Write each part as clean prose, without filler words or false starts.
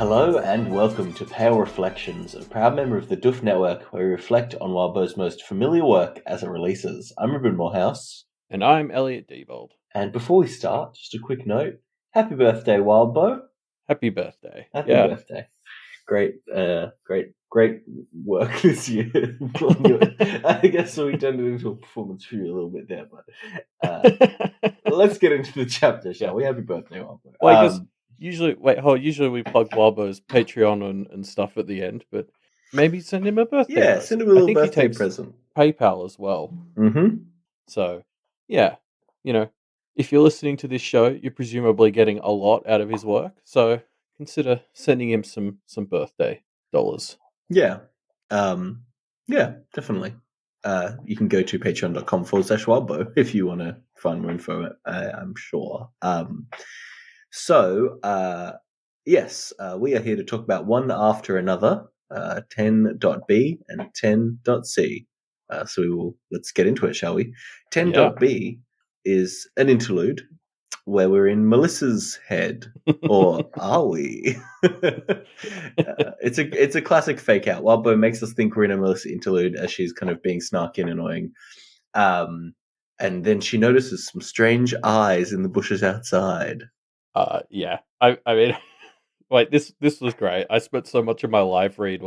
Hello and welcome to Pale Reflections, a proud member of the Duff Network where we reflect on Wildbow's most familiar work as it releases. I'm Ruben Morehouse. And I'm Elliot Diebold. And before we start, just a quick note. Happy birthday, Wildbow. Happy birthday. Happy birthday. Great work this year. I guess so we turned it into a performance for you a little bit there, but let's get into the chapter, shall we? Happy birthday, Wildbow. Well, I guess usually we plug Wildbow's Patreon and stuff at the end, but maybe send him a birthday present. Send him a little birthday present. PayPal as well. Mm-hmm. So, yeah, if you're listening to this show, you're presumably getting a lot out of his work, so consider sending him some birthday dollars. Yeah. Definitely. You can go to patreon.com/Wildbow if you want to find more info, I'm sure. Yes, we are here to talk about one after another, 10.b and 10.c. Let's get into it, shall we? 10.b is an interlude where we're in Melissa's head, or are we? It's a classic fake out. Wildbow makes us think we're in a Melissa interlude as she's kind of being snarky and annoying. And then she notices some strange eyes in the bushes outside. Yeah. I mean, like this was great. I spent so much of my live read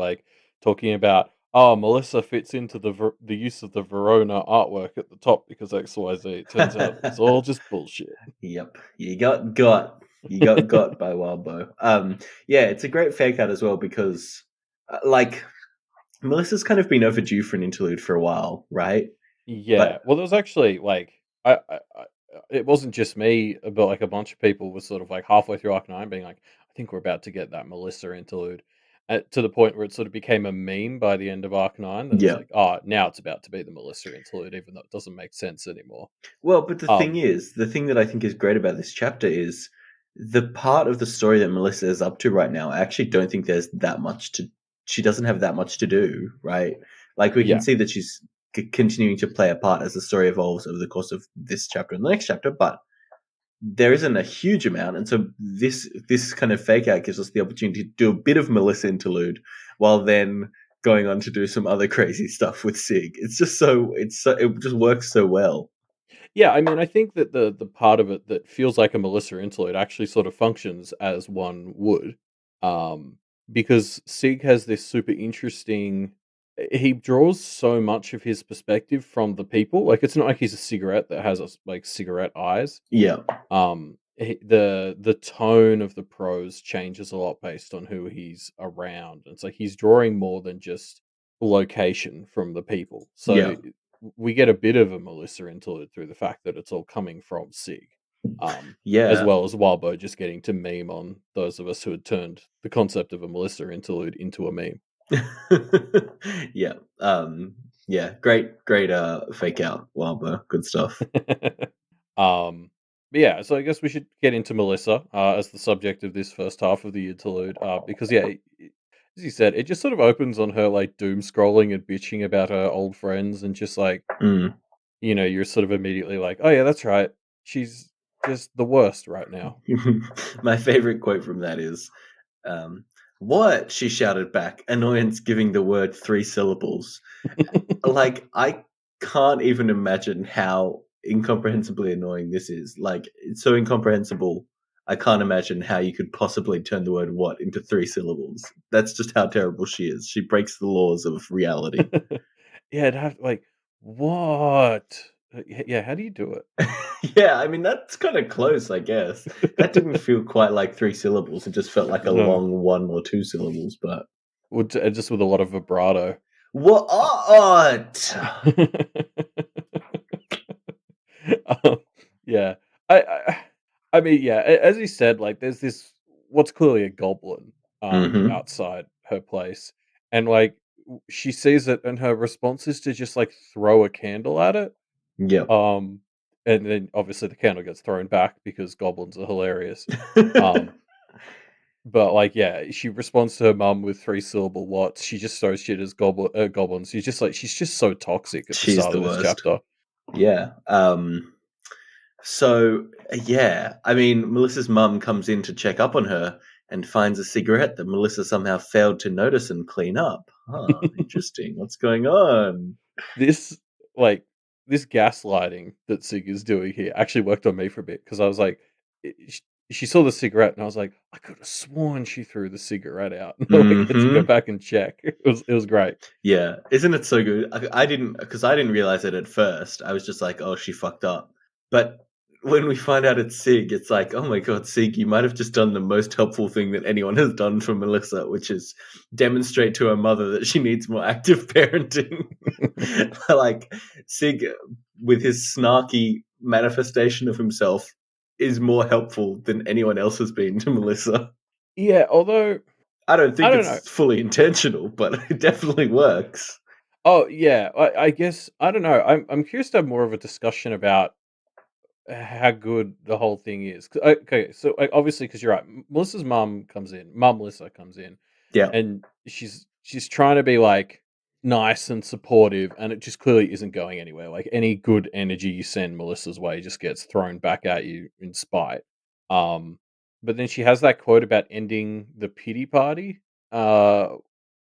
talking about, Melissa fits into the use of the Verona artwork at the top because XYZ. It turns out it's all just bullshit. Yep, you got got by Wildbow. It's a great fake out as well because, Melissa's kind of been overdue for an interlude for a while, right? Yeah. Well, there was actually I it wasn't just me, but a bunch of people were sort of halfway through Arc 9 being like, I think we're about to get that Melissa interlude. To the point where it sort of became a meme by the end of Arc 9. That it's now it's about to be the Melissa interlude, even though it doesn't make sense anymore. Well, but the thing that I think is great about this chapter is the part of the story that Melissa is up to right now. I actually don't think there's that much she doesn't have that much to do, right? We can see that she's continuing to play a part as the story evolves over the course of this chapter and the next chapter, but there isn't a huge amount, and so this kind of fake out gives us the opportunity to do a bit of Melissa interlude while then going on to do some other crazy stuff with Sig. It just works so well. Yeah, I mean, I think that the part of it that feels like a Melissa interlude actually sort of functions as one would, because Sig has this super interesting. He draws so much of his perspective from the people. It's not like he's a cigarette that has cigarette eyes. Yeah. The tone of the prose changes a lot based on who he's around. It's he's drawing more than just location from the people. So we get a bit of a Melissa interlude through the fact that it's all coming from Sig. As well as Wildbow just getting to meme on those of us who had turned the concept of a Melissa interlude into a meme. Great fake out, Wildbow. Good stuff. Yeah, so I guess we should get into Melissa as the subject of this first half of the interlude, because as you said, it just sort of opens on her doom scrolling and bitching about her old friends, and just you're sort of immediately oh yeah, that's right, she's just the worst right now. My favorite quote from that is, "What?" she shouted back, annoyance giving the word 3 syllables. I can't even imagine how incomprehensibly annoying this is. It's so incomprehensible. I can't imagine how you could possibly turn the word "what" into 3 syllables. That's just how terrible she is. She breaks the laws of reality. Yeah, it'd have what? Yeah, how do you do it? Yeah, I mean, that's kind of close, I guess. That didn't feel quite like 3 syllables. It just felt like a long 1 or 2 syllables, but just with a lot of vibrato. What? Yeah, I mean, yeah. As you said, there's this what's clearly a goblin outside her place, and she sees it, and her response is to just throw a candle at it. Yeah. And then obviously the candle gets thrown back because goblins are hilarious. But she responds to her mum with 3 syllable "what." She just throws shit as goblins. She's just so toxic at the start of this chapter. Yeah. So yeah, I mean, Melissa's mum comes in to check up on her, and finds a cigarette that Melissa somehow failed to notice and clean up. Huh, interesting. What's going on? This like this gaslighting that Sig is doing here actually worked on me for a bit because I was like, she saw the cigarette and I was like, I could have sworn she threw the cigarette out. And I had to go Hmm. back and check. It was great. Yeah, isn't it so good? I didn't, because I didn't realize it at first. I was just like, oh, she fucked up. But when we find out it's Sig, it's like, oh my god, Sig, you might have just done the most helpful thing that anyone has done for Melissa, which is demonstrate to her mother that she needs more active parenting. Like, Sig, with his snarky manifestation of himself, is more helpful than anyone else has been to Melissa. Yeah, although I don't I think don't know. it's fully intentional, but it definitely works. Oh yeah, I guess I don't know. I'm curious to have more of a discussion about how good the whole thing is. Okay, so obviously, because you're right, Melissa's mum Melissa comes in, Yeah. and she's trying to be like nice and supportive, and it just clearly isn't going anywhere. Like any good energy you send Melissa's way just gets thrown back at you in spite. Um, but then she has that quote about ending the pity party uh,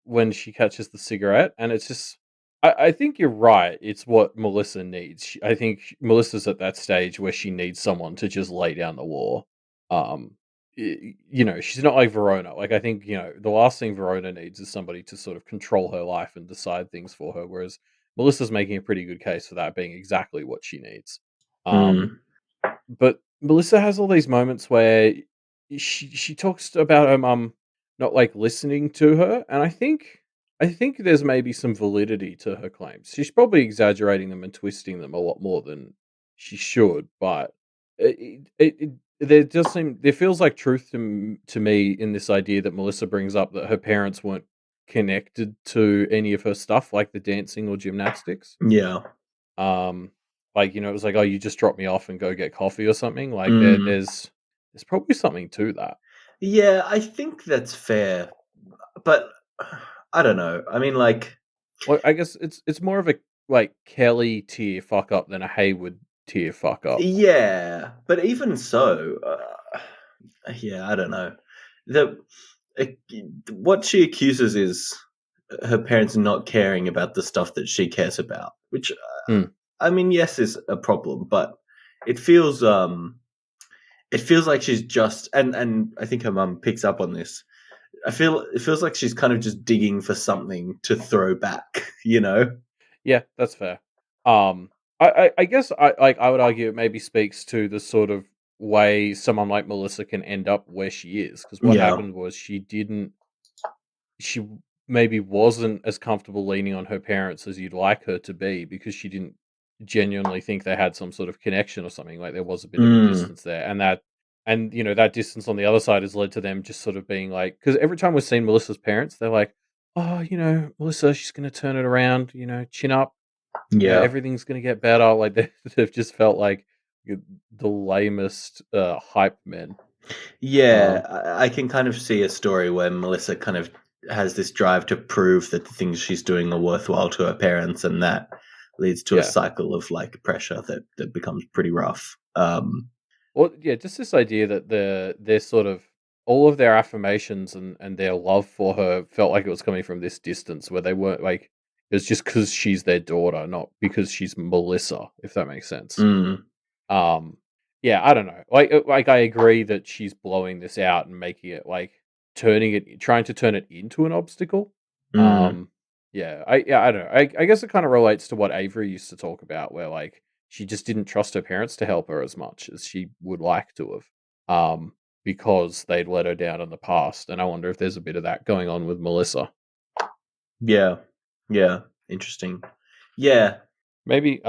when she catches the cigarette, and it's just. I think you're right. It's what Melissa needs. I think Melissa's at that stage where she needs someone to just lay down the law. Um, she's not like Verona. Like I think the last thing Verona needs is somebody to sort of control her life and decide things for her. Whereas Melissa's making a pretty good case for that being exactly what she needs. Um, Mm. but Melissa has all these moments where she talks about her mum not like listening to her, and I think there's maybe some validity to her claims. She's probably exaggerating them and twisting them a lot more than she should, but there feels like truth to me in this idea that Melissa brings up that her parents weren't connected to any of her stuff, like the dancing or gymnastics. Yeah. Um, it was like, "Oh, you just drop me off and go get coffee or something." Like, Mm. there's probably something to that. Yeah, I think that's fair, but I don't know. I mean, like, Well, I guess it's more of a, like, Kelly tier fuck up than a Haywood tier fuck up. yeah, but even so, yeah, I don't know. The uh, what she accuses is her parents not caring about the stuff that she cares about, which Mm, I mean, yes, is a problem, but it feels um it feels like she's just, and I think her mum picks up on this. It feels like she's kind of just digging for something to throw back, you know? yeah, that's fair. Um, I guess I would argue it maybe speaks to the sort of way someone like Melissa can end up where she is, because what Yeah. happened was she maybe wasn't as comfortable leaning on her parents as you'd like her to be because she didn't genuinely think they had some sort of connection or something. Like there was a bit of a Mm. distance there, and that distance on the other side has led to them just sort of being like, because every time we've seen Melissa's parents, they're like, oh, Melissa, she's going to turn it around, chin up, Yeah. everything's going to get better. Like they've just felt like the lamest hype men. Yeah, Um, I can kind of see a story where Melissa kind of has this drive to prove that the things she's doing are worthwhile to her parents, and that leads to a yeah. cycle of like pressure that becomes pretty rough. Well, yeah, just this idea that they're sort of all of their affirmations and their love for her felt like it was coming from this distance where they weren't like it was just because she's their daughter, not because she's Melissa, if that makes sense. Mm. Um, yeah, I don't know. Like I agree that she's blowing this out and making it like trying to turn it into an obstacle. Mm. Um, yeah, I don't know. I guess it kind of relates to what Avery used to talk about, where like she just didn't trust her parents to help her as much as she would like to have, because they'd let her down in the past. And I wonder if there's a bit of that going on with Melissa. Yeah. Yeah. Interesting. Yeah. Maybe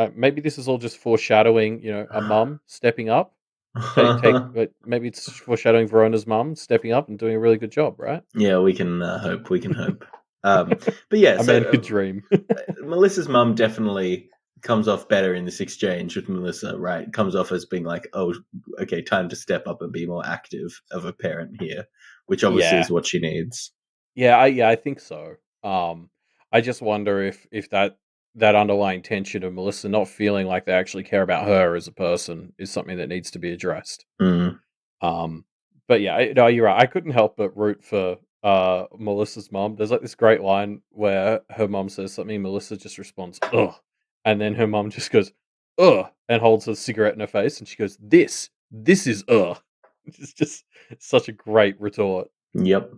this is all just foreshadowing, a mum stepping up. Maybe it's foreshadowing Verona's mum stepping up and doing a really good job, right? Yeah, we can hope. We can hope. But yeah, A so man could dream. Melissa's mum definitely comes off better in this exchange with Melissa, right? Comes off as being like, oh, okay, time to step up and be more active of a parent here, which obviously Yeah. is what she needs. I think so. I just wonder if that underlying tension of Melissa not feeling like they actually care about her as a person is something that needs to be addressed. Mm. Um, But yeah, no, you're right. I couldn't help but root for Melissa's mom. There's like this great line where her mom says something, Melissa just responds, "Ugh," and then her mom just goes, "Ugh," and holds a cigarette in her face, and she goes, this is ugh." It's just such a great retort. Yep.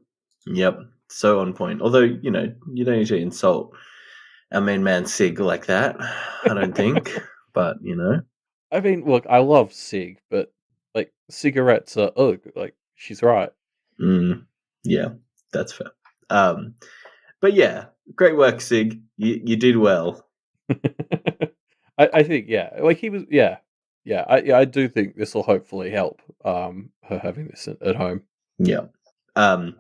Yep. So on point. Although, you know, you don't need to insult our main man Sig like that, I don't think. But, you know. I mean, look, I love Sig, but like cigarettes are ugh. Like she's right. Yeah, that's fair. But yeah, great work, Sig. You did well. I think yeah, like he was I do think this will hopefully help her having this at home. Yeah. Um,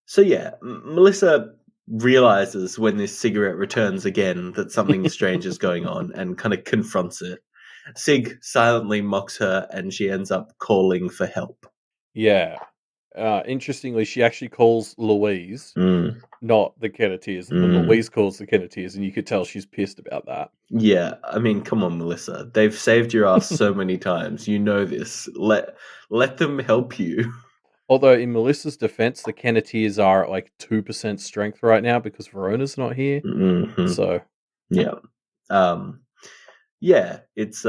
so yeah, Melissa realizes when this cigarette returns again that something strange is going on and kind of confronts it. Sig silently mocks her and she ends up calling for help. Yeah. Interestingly, she actually calls Louise, Mm. not the Kenneteers. Mm. Louise calls the Kenneteers, and you could tell she's pissed about that. Yeah, I mean, come on, Melissa. They've saved your ass so many times. You know this. Let them help you. Although in Melissa's defense, the Kenneteers are at like 2% strength right now because Verona's not here. Hmm. So Yeah. Yeah, it's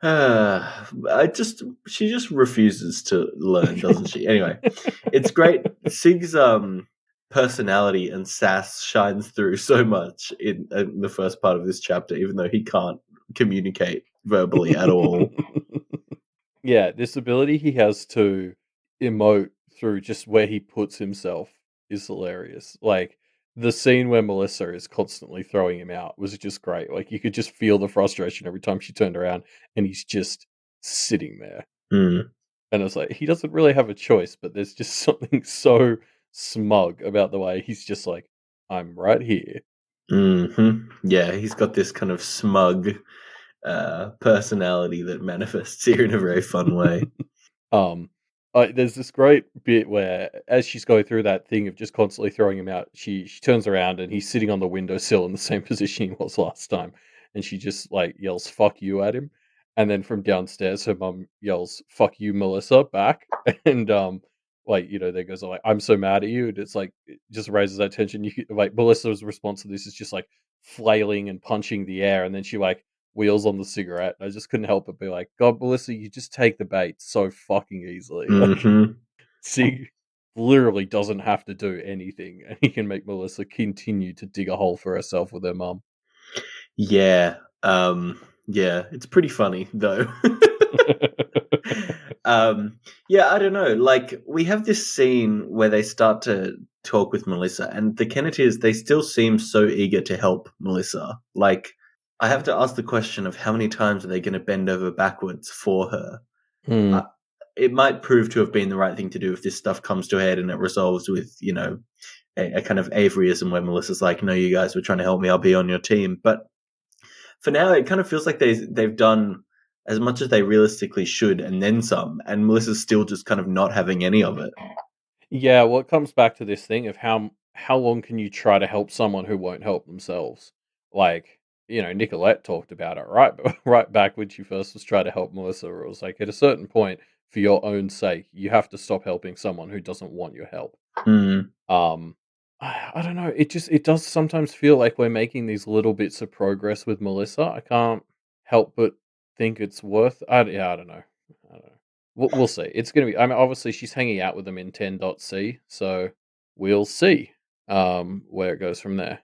I just she just refuses to learn, doesn't she? Anyway, it's great. Sig's personality and sass shines through so much in the first part of this chapter, even though he can't communicate verbally at all. yeah, this ability he has to emote through just where he puts himself is hilarious. Like the scene where Melissa is constantly throwing him out was just great. Like you could just feel the frustration every time she turned around and he's just sitting there. Mm. And it's like he doesn't really have a choice, but there's just something so smug about the way he's just like, I'm right here. Yeah, he's got this kind of smug personality that manifests here in a very fun way. Um, there's this great bit where, as she's going through that thing of just constantly throwing him out, she turns around and he's sitting on the windowsill in the same position he was last time, and she just like yells "fuck you" at him, and then from downstairs, her mum yells "fuck you, Melissa" back, and like there goes like I'm so mad at you, and it's like it just raises that tension. Like Melissa's response to this is just like flailing and punching the air, and then she like wheels on the cigarette. I just couldn't help but be like, God, Melissa, you just take the bait so fucking easily. Like, Hmm. Sig literally doesn't have to do anything, and he can make Melissa continue to dig a hole for herself with her mum. Yeah. Yeah, it's pretty funny though. Yeah, I don't know. Like we have this scene where they start to talk with Melissa, and the Kenneteers, they still seem so eager to help Melissa. Like I have to ask the question of how many times are they going to bend over backwards for her? Hmm. Uh, it might prove to have been the right thing to do if this stuff comes to a head and it resolves with, a kind of Averyism where Melissa's like, "No, you guys were trying to help me. I'll be on your team." But for now, it kind of feels like they've done as much as they realistically should, and then some. And Melissa's still just kind of not having any of it. Yeah, well, it comes back to this thing of how long can you try to help someone who won't help themselves? Like, Nicolette talked about it, right? Right back when she first was trying to help Melissa, it was like at a certain point, for your own sake, you have to stop helping someone who doesn't want your help. Mm, Um, I don't know. It does sometimes feel like we're making these little bits of progress with Melissa. I can't help but think it's worth. Yeah, I don't know. I don't know. We'll see. It's gonna be. I mean, obviously she's hanging out with them in 10.c, so we'll see where it goes from there.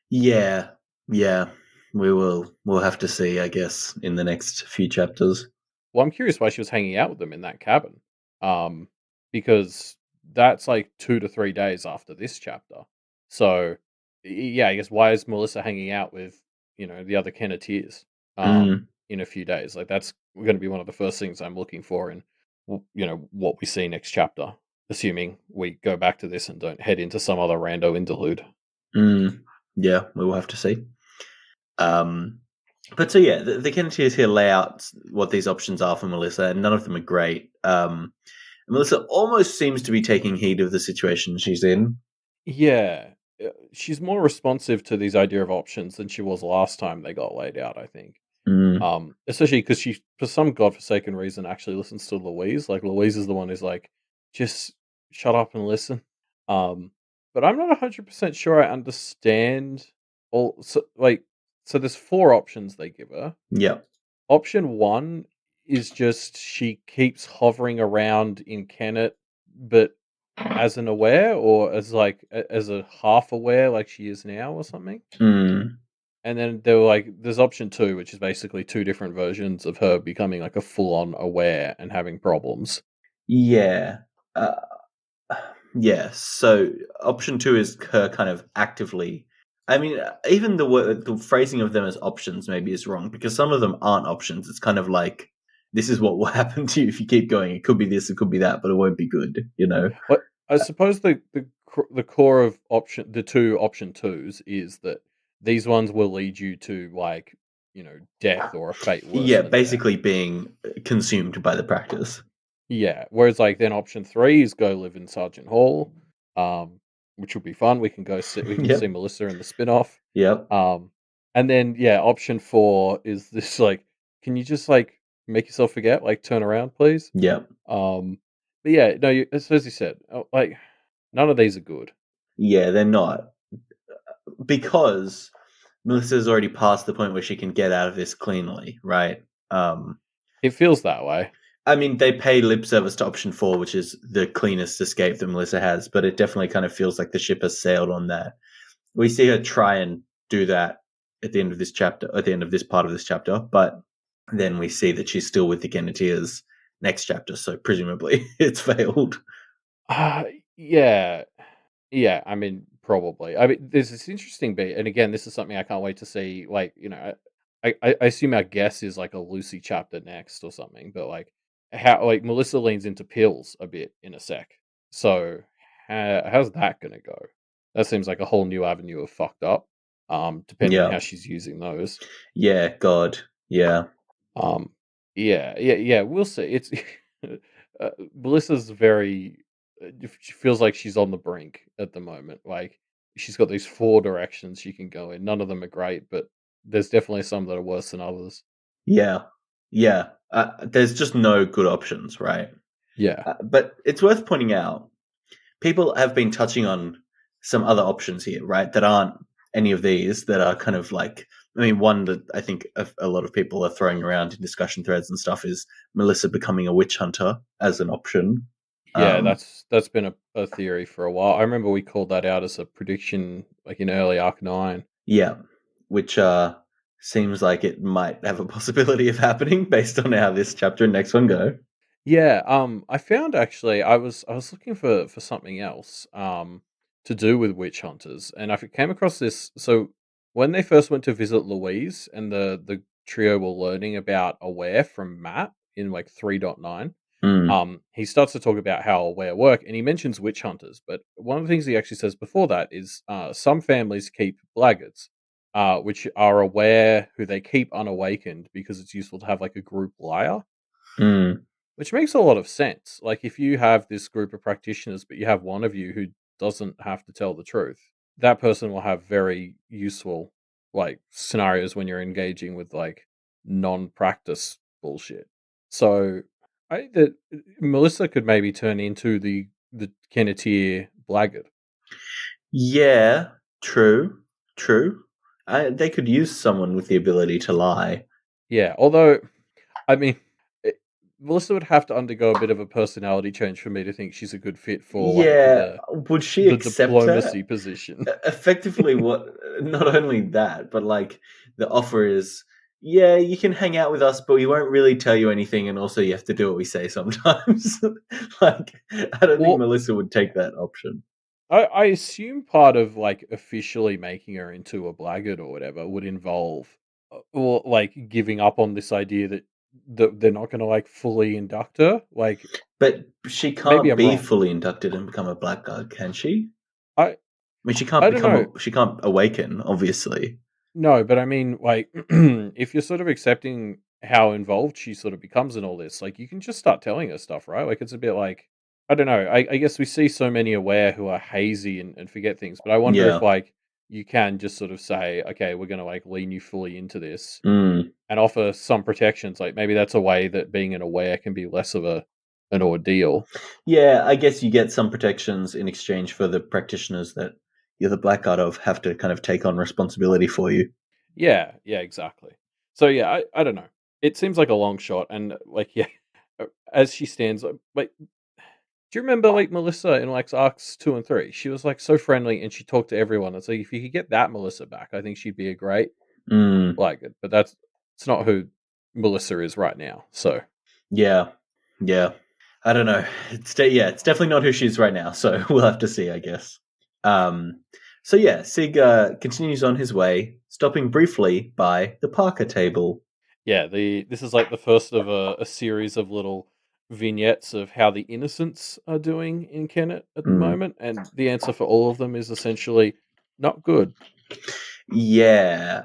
yeah, yeah. We'll have to see, I guess, in the next few chapters. Well, I'm curious why she was hanging out with them in that cabin. Um, because that's like 2 to 3 days after this chapter. So, yeah, I guess why is Melissa hanging out with the other Kenneteers Mm, in a few days? Like that's going to be one of the first things I'm looking for in what we see next chapter. Assuming we go back to this and don't head into some other rando interlude. mm, yeah, we will have to see. Um, but so yeah, the Kenneteers here lay out what these options are for Melissa, and none of them are great. Melissa almost seems to be taking heed of the situation she's in. Yeah, she's more responsive to these idea of options than she was last time they got laid out, I think. Mm. Especially because she, for some godforsaken reason, actually listens to Louise. Like, Louise is the one who's like, "Just shut up and listen." Um, but I'm not 100% sure I understand all so there's 4 options they give her. Yeah. Option 1 is just she keeps hovering around in Kennet, but as an aware or as, like, as a half aware like she is now or something? Mm. And then there were like there's option 2, which is basically 2 different versions of her becoming like a full-on aware and having problems. Yeah. Uh, yeah. So option two is her kind of actively. I mean, even the phrasing of them as options maybe is wrong because some of them aren't options. It's kind of like this is what will happen to you if you keep going. It could be this, it could be that, but it won't be good. You know. But I suppose the core of the 2 option 2s is that these ones will lead you to, like, death or a fate worse Yeah, than death. basically being consumed by the practice. Yeah, whereas, like, then option 3 is go live in Sergeant Hall, um, which will be fun. We can see Yep. Melissa in the spin-off. Yep. Um, and then, yeah, option 4 is this, like, "Can you just, like, make yourself forget? Like, turn around, please?" Yep. Um, but yeah, no, as you said, like, none of these are good. Yeah, they're not because Melissa's already past the point where she can get out of this cleanly, right? Um, It feels that way. I mean, they pay lip service to option four, which is the cleanest escape that Melissa has, but it definitely kind of feels like the ship has sailed on that. We see her try and do that at the end of this chapter, at the end of this part of this chapter, but then we see that she's still with the Genetiers next chapter, so presumably it's failed. Uh, yeah. Yeah, I mean, probably. I mean, there's this interesting bit, and again, this is something I can't wait to see. Like, I assume our guess is like a Lucy chapter next or something, but like how like Melissa leans into pills a bit in a sec. So how's that gonna go? That seems like a whole new avenue of fucked up. Depending on Yeah. how she's using those. Yeah, God. Yeah. Um, yeah. We'll see. It's Melissa's very. She feels like she's on the brink at the moment. Like she's got these 4 directions she can go in. None of them are great, but there's definitely some that are worse than others. Yeah. Yeah. There's just no good options, right? Yeah, But it's worth pointing out people have been touching on some other options here, right? That aren't any of these that are kind of like, I mean, one that I think a lot of people are throwing around in discussion threads and stuff is Melissa becoming a witch hunter as an option. yeah. Um, That's been a theory for a while. I remember we called that out as a prediction, like in early Arc 9. yeah, which seems like it might have a possibility of happening based on how this chapter and next one go. Yeah, I found actually I was looking for something else to do with witch hunters, and came across this. So when they first went to visit Louise, and the trio were learning about Aware from Matt in like 3.9, Mm, he starts to talk about how Aware work, and he mentions witch hunters. But one of the things he actually says before that is some families keep blackguards, which are aware who they keep unawakened because it's useful to have like a group liar. mm, Which makes a lot of sense. Like, if you have this group of practitioners, but you have one of you who doesn't have to tell the truth, that person will have very useful, like, scenarios when you're engaging with, like, non-practice bullshit. So, I that Melissa could maybe turn into the Kenneteer blackguard. yeah, true, true. They could use someone with the ability to lie. Yeah, although, I mean, it, Melissa would have to undergo a bit of a personality change for me to think she's a good fit for, like, Yeah, would she the accept diplomacy that? position. Effectively, what? Not only that, but like the offer is, yeah, you can hang out with us, but we won't really tell you anything, and also you have to do what we say sometimes. Like, I don't think Well, Melissa would take that option. I assume part of like officially making her into a blackguard or whatever would involve, or like giving up on this idea that they're not going to like fully induct her. Like But she maybe can't I'm be wrong. fully inducted and become a blackguard, can she? I I mean, I don't know. she can't awaken, obviously. No, but I mean, like, if you're sort of accepting how involved she sort of becomes in all this, like, you can just start telling her stuff, right? Like, it's a bit like, I don't know. I guess we see so many aware who are hazy and forget things, but I wonder if, Yeah. like, you can just sort of say, okay, we're going to, like, lean you fully into this. Mm. and offer some protections. Like maybe that's a way that being an aware can be less of an ordeal. Yeah, I guess you get some protections in exchange for the practitioners that you're the blackguard of have to kind of take on responsibility for you. Yeah, yeah, exactly. So yeah, I don't know. It seems like a long shot, and like yeah, as she stands, like do you remember like Melissa in like arcs 2 and 3? She was like so friendly and she talked to everyone. It's like if you could get that Melissa back, I think she'd be a great Mm, like it. But that's it's not who Melissa is right now. So yeah, yeah. I don't know. It's definitely not who she is right now. So we'll have to see, I guess. Um, so yeah, Sig continues on his way, stopping briefly by the Parker table. yeah, the this is like the first of a series of little vignettes of how the innocents are doing in Kennet at the Mm. moment, and the answer for all of them is essentially not good. Yeah,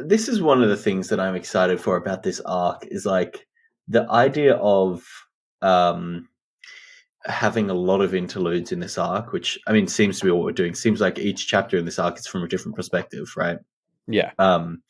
this is one of the things that I'm excited for about this arc is like the idea of um, having a lot of interludes in this arc, which I mean seems to be what we're doing. Seems like each chapter in this arc is from a different perspective, right? Yeah. Um,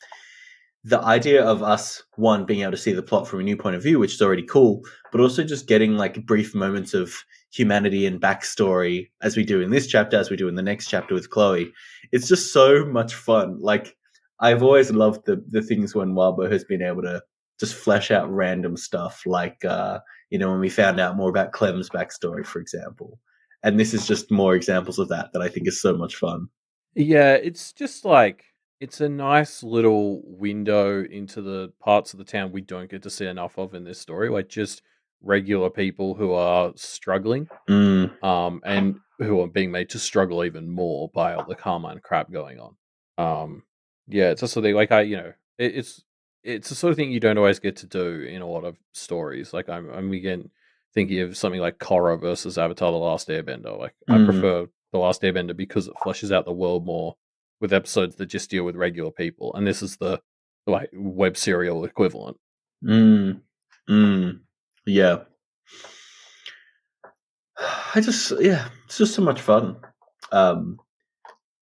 the idea of us one being able to see the plot from a new point of view, which is already cool, but also just getting like brief moments of humanity and backstory as we do in this chapter, as we do in the next chapter with Chloe. It's just so much fun. Like I've always loved the things when Wildbow has been able to just flesh out random stuff, like when we found out more about Clem's backstory, for example. And this is just more examples of that I think is so much fun. Yeah, it's just like it's a nice little window into the parts of the town we don't get to see enough of in this story, like just regular people who are struggling, Mm, and who are being made to struggle even more by all the Carmine crap going on. Yeah, it's a sort of thing, like it's the sort of thing you don't always get to do in a lot of stories. Like I'm again thinking of something like Korra versus Avatar: The Last Airbender. Like I mm, prefer The Last Airbender because it fleshes out the world more with episodes that just deal with regular people, and this is the like web serial equivalent. mm, mm. Yeah. It's just so much fun. Um,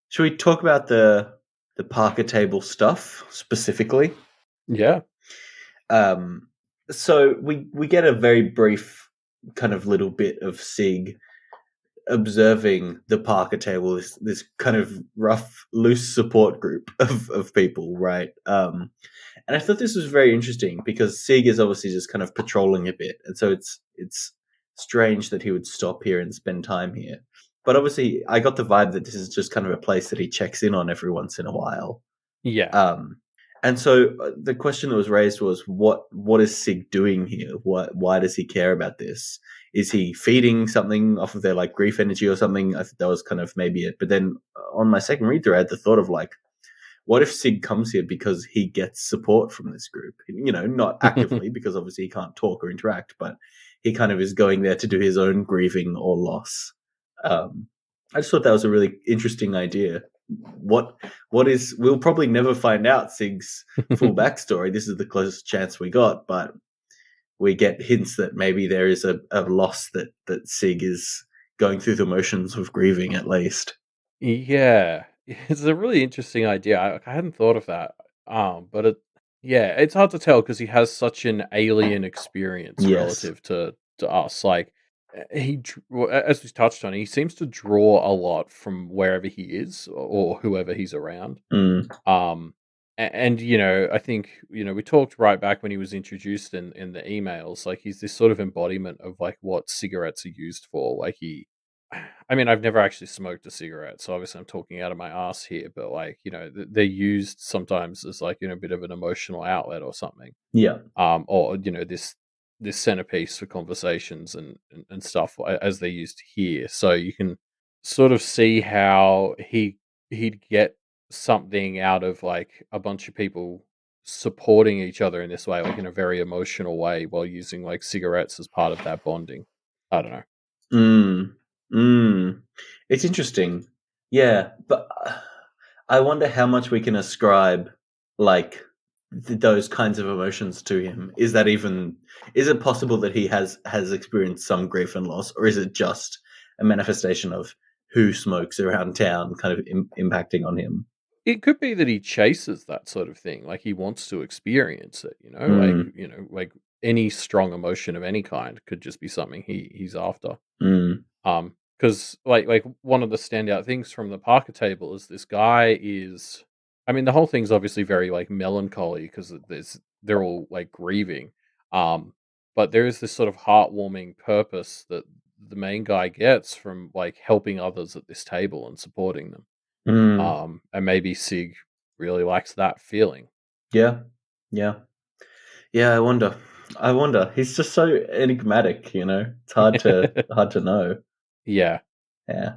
should we talk about the Parker table stuff specifically? Yeah, Um, so we get a very brief kind of little bit of Sig observing the Parker table, this kind of rough, loose support group of people, right? And I thought this was very interesting because Sig is obviously just kind of patrolling a bit, and so it's strange that he would stop here and spend time here. But obviously, I got the vibe that this is just kind of a place that he checks in on every once in a while. yeah. Um, and so the question that was raised was, what is Sig doing here? Why does he care about this? Is he feeding something off of their like grief energy or something? I think that was kind of maybe it. But then on my second read through, I had the thought of like, what if Sig comes here because he gets support from this group? Not actively, because obviously he can't talk or interact, but he kind of is going there to do his own grieving or loss. Um, I just thought that was a really interesting idea. What what is we'll probably never find out Sig's full backstory. This is the closest chance we got, but we get hints that maybe there is a loss that Sig is going through the motions of grieving at least. Yeah, it's a really interesting idea. I hadn't thought of that. But yeah, it's hard to tell because he has such an alien experience Yes. relative to us. Like as we touched on, he seems to draw a lot from wherever he is or whoever he's around. Mm, Um, and I think we talked right back when he was introduced in the emails. Like he's this sort of embodiment of like what cigarettes are used for. Like I mean, I've never actually smoked a cigarette, so obviously I'm talking out of my ass here. But like they're used sometimes as like a bit of an emotional outlet or something. yeah. Or this centerpiece for conversations and stuff as they used here. So you can sort of see how he'd get something out of like a bunch of people supporting each other in this way, like in a very emotional way, while using like cigarettes as part of that bonding. I don't know. Mm, mm. It's interesting. Yeah, but I wonder how much we can ascribe like those kinds of emotions to him. Is it possible that he has experienced some grief and loss, or is it just a manifestation of who smokes around town kind of impacting on him? it could be that he chases that sort of thing, like, he wants to experience it, Mm, like, any strong emotion of any kind could just be something he's after. mm, Because one of the standout things from the Parker table is this guy is I mean, the whole thing's obviously very, like, melancholy because they're all, like, grieving, but there is this sort of heartwarming purpose that the main guy gets from, like, helping others at this table and supporting them. mm. And maybe Sig really likes that feeling. Yeah, yeah, yeah. I wonder. I wonder. He's just so enigmatic. It's hard to know. Yeah. Yeah.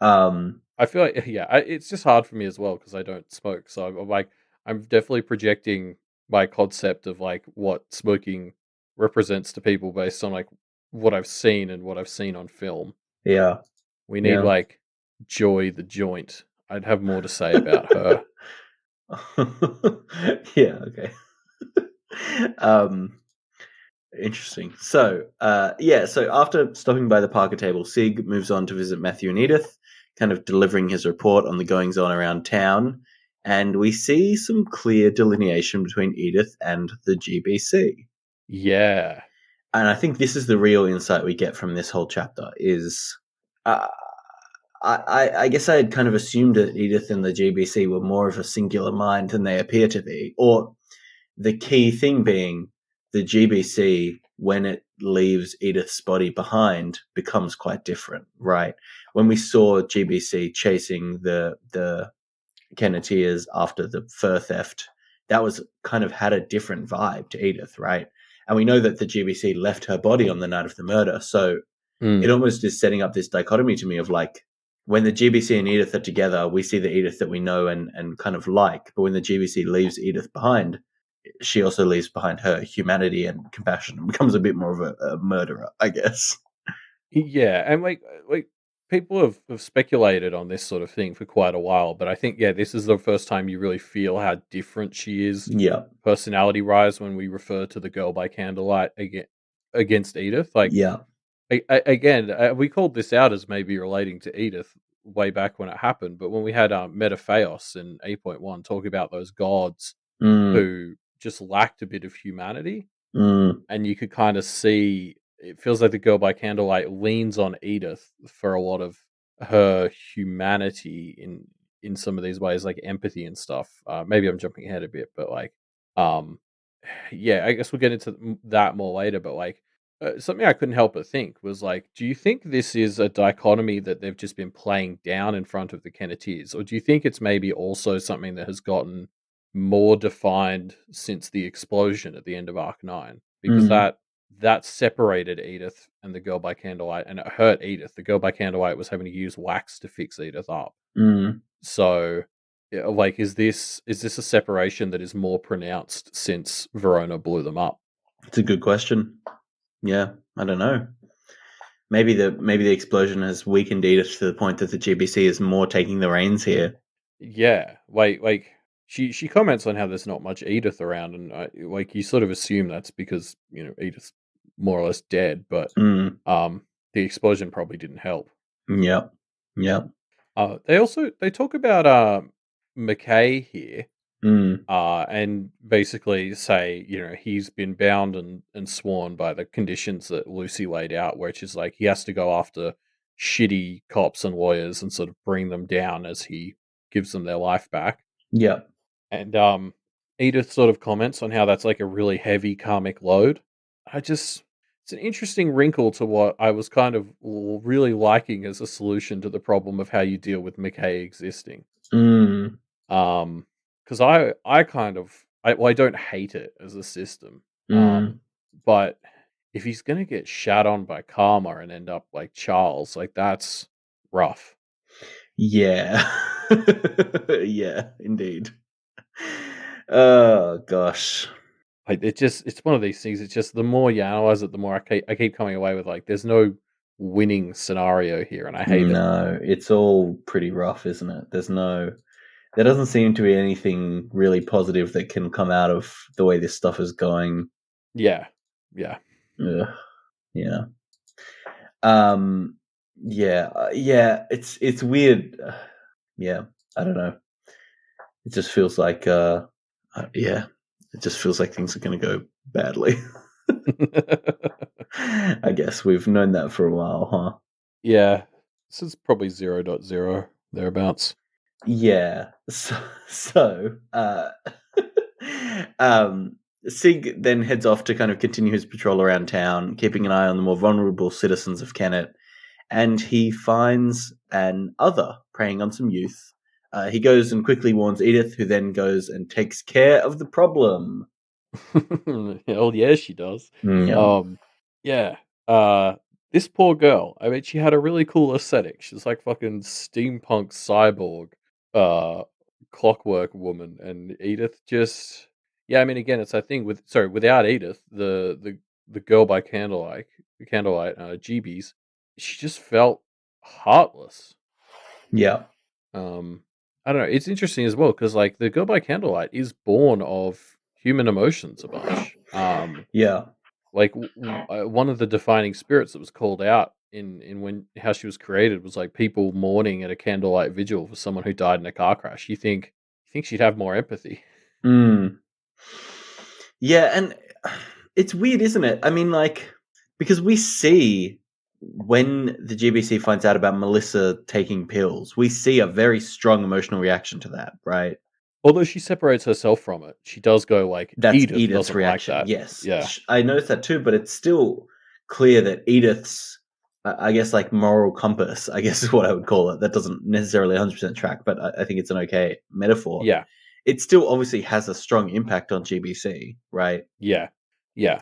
Um. I feel like yeah, it's just hard for me as well because I don't smoke, so I'm like I'm definitely projecting my concept of, like, what smoking represents to people based on, like, what I've seen and what I've seen on film. Yeah. We need, Yeah. like, Joy the Joint. I'd have more to say about her. Yeah. Okay. um. Interesting. So, yeah. So after stopping by the Parker table, Sig moves on to visit Matthew and Edith, kind of delivering his report on the goings on around town, and we see some clear delineation between Edith and the GBC. Yeah. And I think this is the real insight we get from this whole chapter. Is uh, I guess I had kind of assumed that Edith and the GBC were more of a singular mind than they appear to be, or the key thing being the GBC, when it leaves Edith's body behind, becomes quite different, right? When we saw GBC chasing the Kenneteers after the fur theft, that was kind of had a different vibe to Edith, right? And we know that the GBC left her body on the night of the murder, so it Mm. almost is setting up this dichotomy to me of like when the GBC and Edith are together, we see the Edith that we know and kind of like, but when the GBC leaves Edith behind, she also leaves behind her humanity and compassion and becomes a bit more of a murderer, I guess. Yeah, and people have speculated on this sort of thing for quite a while, but I think yeah, this is the first time you really feel how different she is Yeah, personality rise when we refer to the girl by candlelight against Edith. Like yeah, again, we called this out as maybe relating to Edith way back when it happened, but when we had Metaphaos in 8.1 talk about those gods mm, who just lacked a bit of humanity, mm, and you could kind of see it feels like the girl by candlelight leans on Edith for a lot of her humanity in some of these ways, like empathy and stuff. Maybe I'm jumping ahead a bit, but um, yeah, I guess we'll get into that more later. But something I couldn't help but think was like, do you think this is a dichotomy that they've just been playing down in front of the Kenneteers, or do you think it's maybe also something that has gotten more defined since the explosion at the end of Arc 9? Because mm, that separated Edith and the girl by candlelight, and it hurt Edith. The girl by candlelight was having to use wax to fix Edith up. mm. So, yeah, like, is this a separation that is more pronounced since Verona blew them up? It's a good question. Yeah, I don't know. Maybe the explosion has weakened Edith to the point that the GBC is more taking the reins here. Yeah, she comments on how there's not much Edith around, and you sort of assume that's because Edith's more or less dead, but Mm, the explosion probably didn't help. yep, yep, They talk about McKay here, mm, and basically say he's been bound and sworn by the conditions that Lucy laid out, which is like he has to go after shitty cops and lawyers and sort of bring them down as he gives them their life back. yep. And Edith sort of comments on how that's like a really heavy karmic load. It's an interesting wrinkle to what I was kind of really liking as a solution to the problem of how you deal with McKay existing. Mm, Um, because I kind of I don't hate it as a system. mm, But if he's gonna get shat on by karma and end up like Charles, like that's rough. yeah, yeah, indeed. Oh gosh. Like it's one of these things. It's just the more you analyze it, the more I keep coming away with like there's no winning scenario here, and I hate it. No, it's all pretty rough, isn't it? There doesn't seem to be anything really positive that can come out of the way this stuff is going. Yeah, yeah. Ugh, yeah. Um, yeah, yeah. It's weird. Yeah, I don't know. it just feels like, yeah, it just feels like things are going to go badly. I guess we've known that for a while, huh? Yeah. This is probably 0.0 thereabouts. Yeah. So um, Sig then heads off to kind of continue his patrol around town, keeping an eye on the more vulnerable citizens of Kennet, and he finds an other preying on some youth. He goes and quickly warns Edith, who then goes and takes care of the problem. Hell yeah, she does. Yeah. Um, yeah. Uh, this poor girl. I mean, she had a really cool aesthetic. She's like fucking steampunk cyborg, uh, clockwork woman, and Edith just. Yeah, I mean, again, it's that thing with without Edith, the girl by candlelight, GBs, she just felt heartless. Yeah. Um, I don't know. It's interesting as well because like the Girl by Candlelight is born of human emotions a bunch. Yeah. Like one of the defining spirits that was called out in when how she was created was like people mourning at a candlelight vigil for someone who died in a car crash. You think she'd have more empathy? Mm. Yeah, and it's weird, isn't it? I mean, like, because we see when the GBC finds out about Melissa taking pills, we see a very strong emotional reaction to that, right? Although she separates herself from it, she does go like That's Edith Edith's doesn't like reaction. that. Yes, Yeah, I noticed that too, but it's still clear that Edith's, I guess, like moral compass, I guess is what I would call it. That doesn't necessarily 100% track, but I think it's an okay metaphor. yeah, It still obviously has a strong impact on GBC, right? yeah, yeah,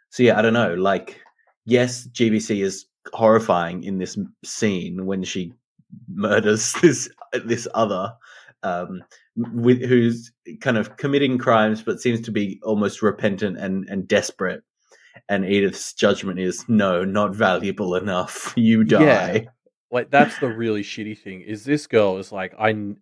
So yeah, I don't know. Like, yes, GBC is horrifying in this scene when she murders this other, with who's kind of committing crimes but seems to be almost repentant and desperate. And Edith's judgment is no, not valuable enough. You yeah. die. Like that's the really shitty thing is this girl is like I'm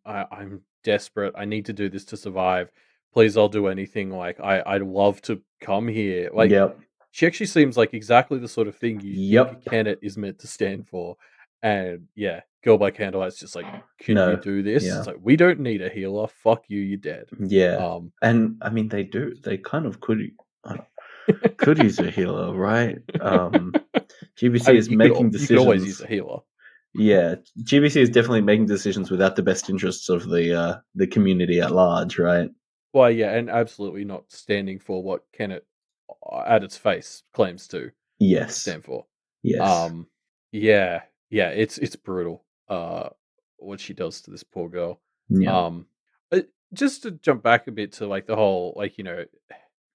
desperate. I need to do this to survive. Please, I'll do anything. Like I'd love to come here. Like Yep. she actually seems like exactly the sort of thing you think Yep. Kenneth is meant to stand for. And yeah, Girl by Candlelight's just like, can you No. do this? Yeah. It's like we don't need a healer. Fuck you. You're dead. Yeah. Um, And I mean, they do. They kind of could use a healer, right? I GBC mean, is making you could always use decisions. a healer. Yeah, GBC is definitely making decisions without the best interests of the community at large, right? Well, yeah, and absolutely not standing for what Kenneth, at its face, claims to Yes, stand for. yes, Um, yeah, yeah, it's brutal. What she does to this poor girl. yeah, Um, just to jump back a bit to like the whole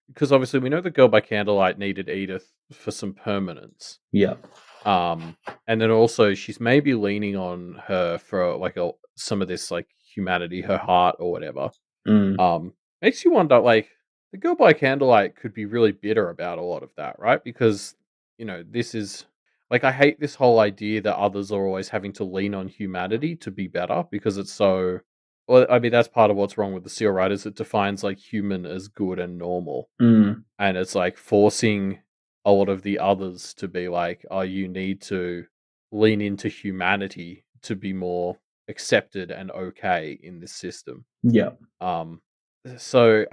because obviously we know the Girl by Candlelight needed Edith for some permanence. yeah, Um, and then also she's maybe leaning on her for like some of this like humanity, her heart or whatever. mm, Makes you wonder, like, the Girl by Candlelight could be really bitter about a lot of that, right? Because, this is like I hate this whole idea that others are always having to lean on humanity to be better because it's so well, I mean, that's part of what's wrong with the Seal, right? Is it defines like human as good and normal. mm, And it's like forcing a lot of the others to be like, oh, you need to lean into humanity to be more accepted and okay in this system. yeah, Um, so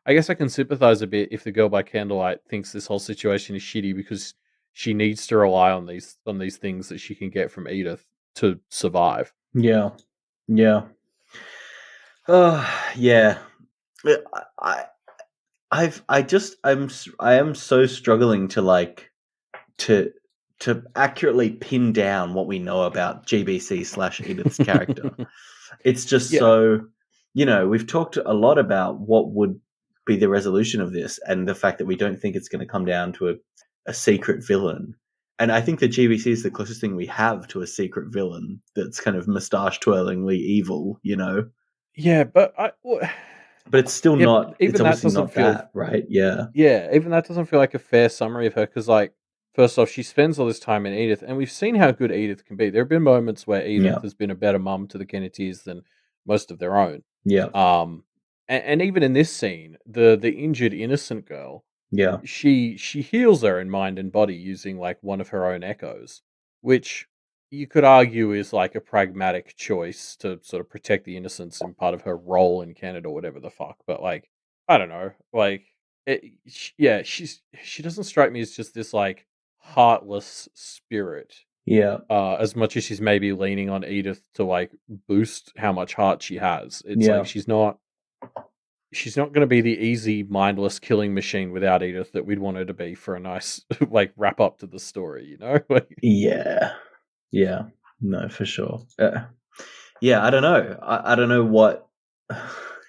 I guess I can sympathize a bit if the Girl by Candlelight thinks this whole situation is shitty because she needs to rely on these things that she can get from Edith to survive. yeah, yeah. Yeah. I, I, I am so struggling to to to accurately pin down what we know about GBC slash Edith's character. It's just Yeah, so, we've talked a lot about what would be the resolution of this and the fact that we don't think it's going to come down to a secret villain. And I think the GBC is the closest thing we have to a secret villain that's kind of mustache twirlingly evil. yeah, but But it's still yeah, but not, it's even that obviously doesn't not feel that, right? Yeah. yeah, even that doesn't feel like a fair summary of her because, like, first off, she spends all this time in Edith, and we've seen how good Edith can be. There have been moments where Yeah. Edith has been a better mum to the Kennedys than most of their own. Yeah. Um, and even in this scene, the injured innocent girl, Yeah. she heals her in mind and body using like one of her own echoes, which you could argue is like a pragmatic choice to sort of protect the innocents in part of her role in Canada or whatever the fuck. But like, I don't know, like, yeah, she doesn't strike me as just this like heartless spirit. Yeah, As much as she's maybe leaning on Edith to like boost how much heart she has, it's like yeah, she's not going to be the easy mindless killing machine without Edith that we'd want her to be for a nice like wrap up to the story, you know? Like, yeah, yeah. No, for sure. Yeah, I don't know. I don't know what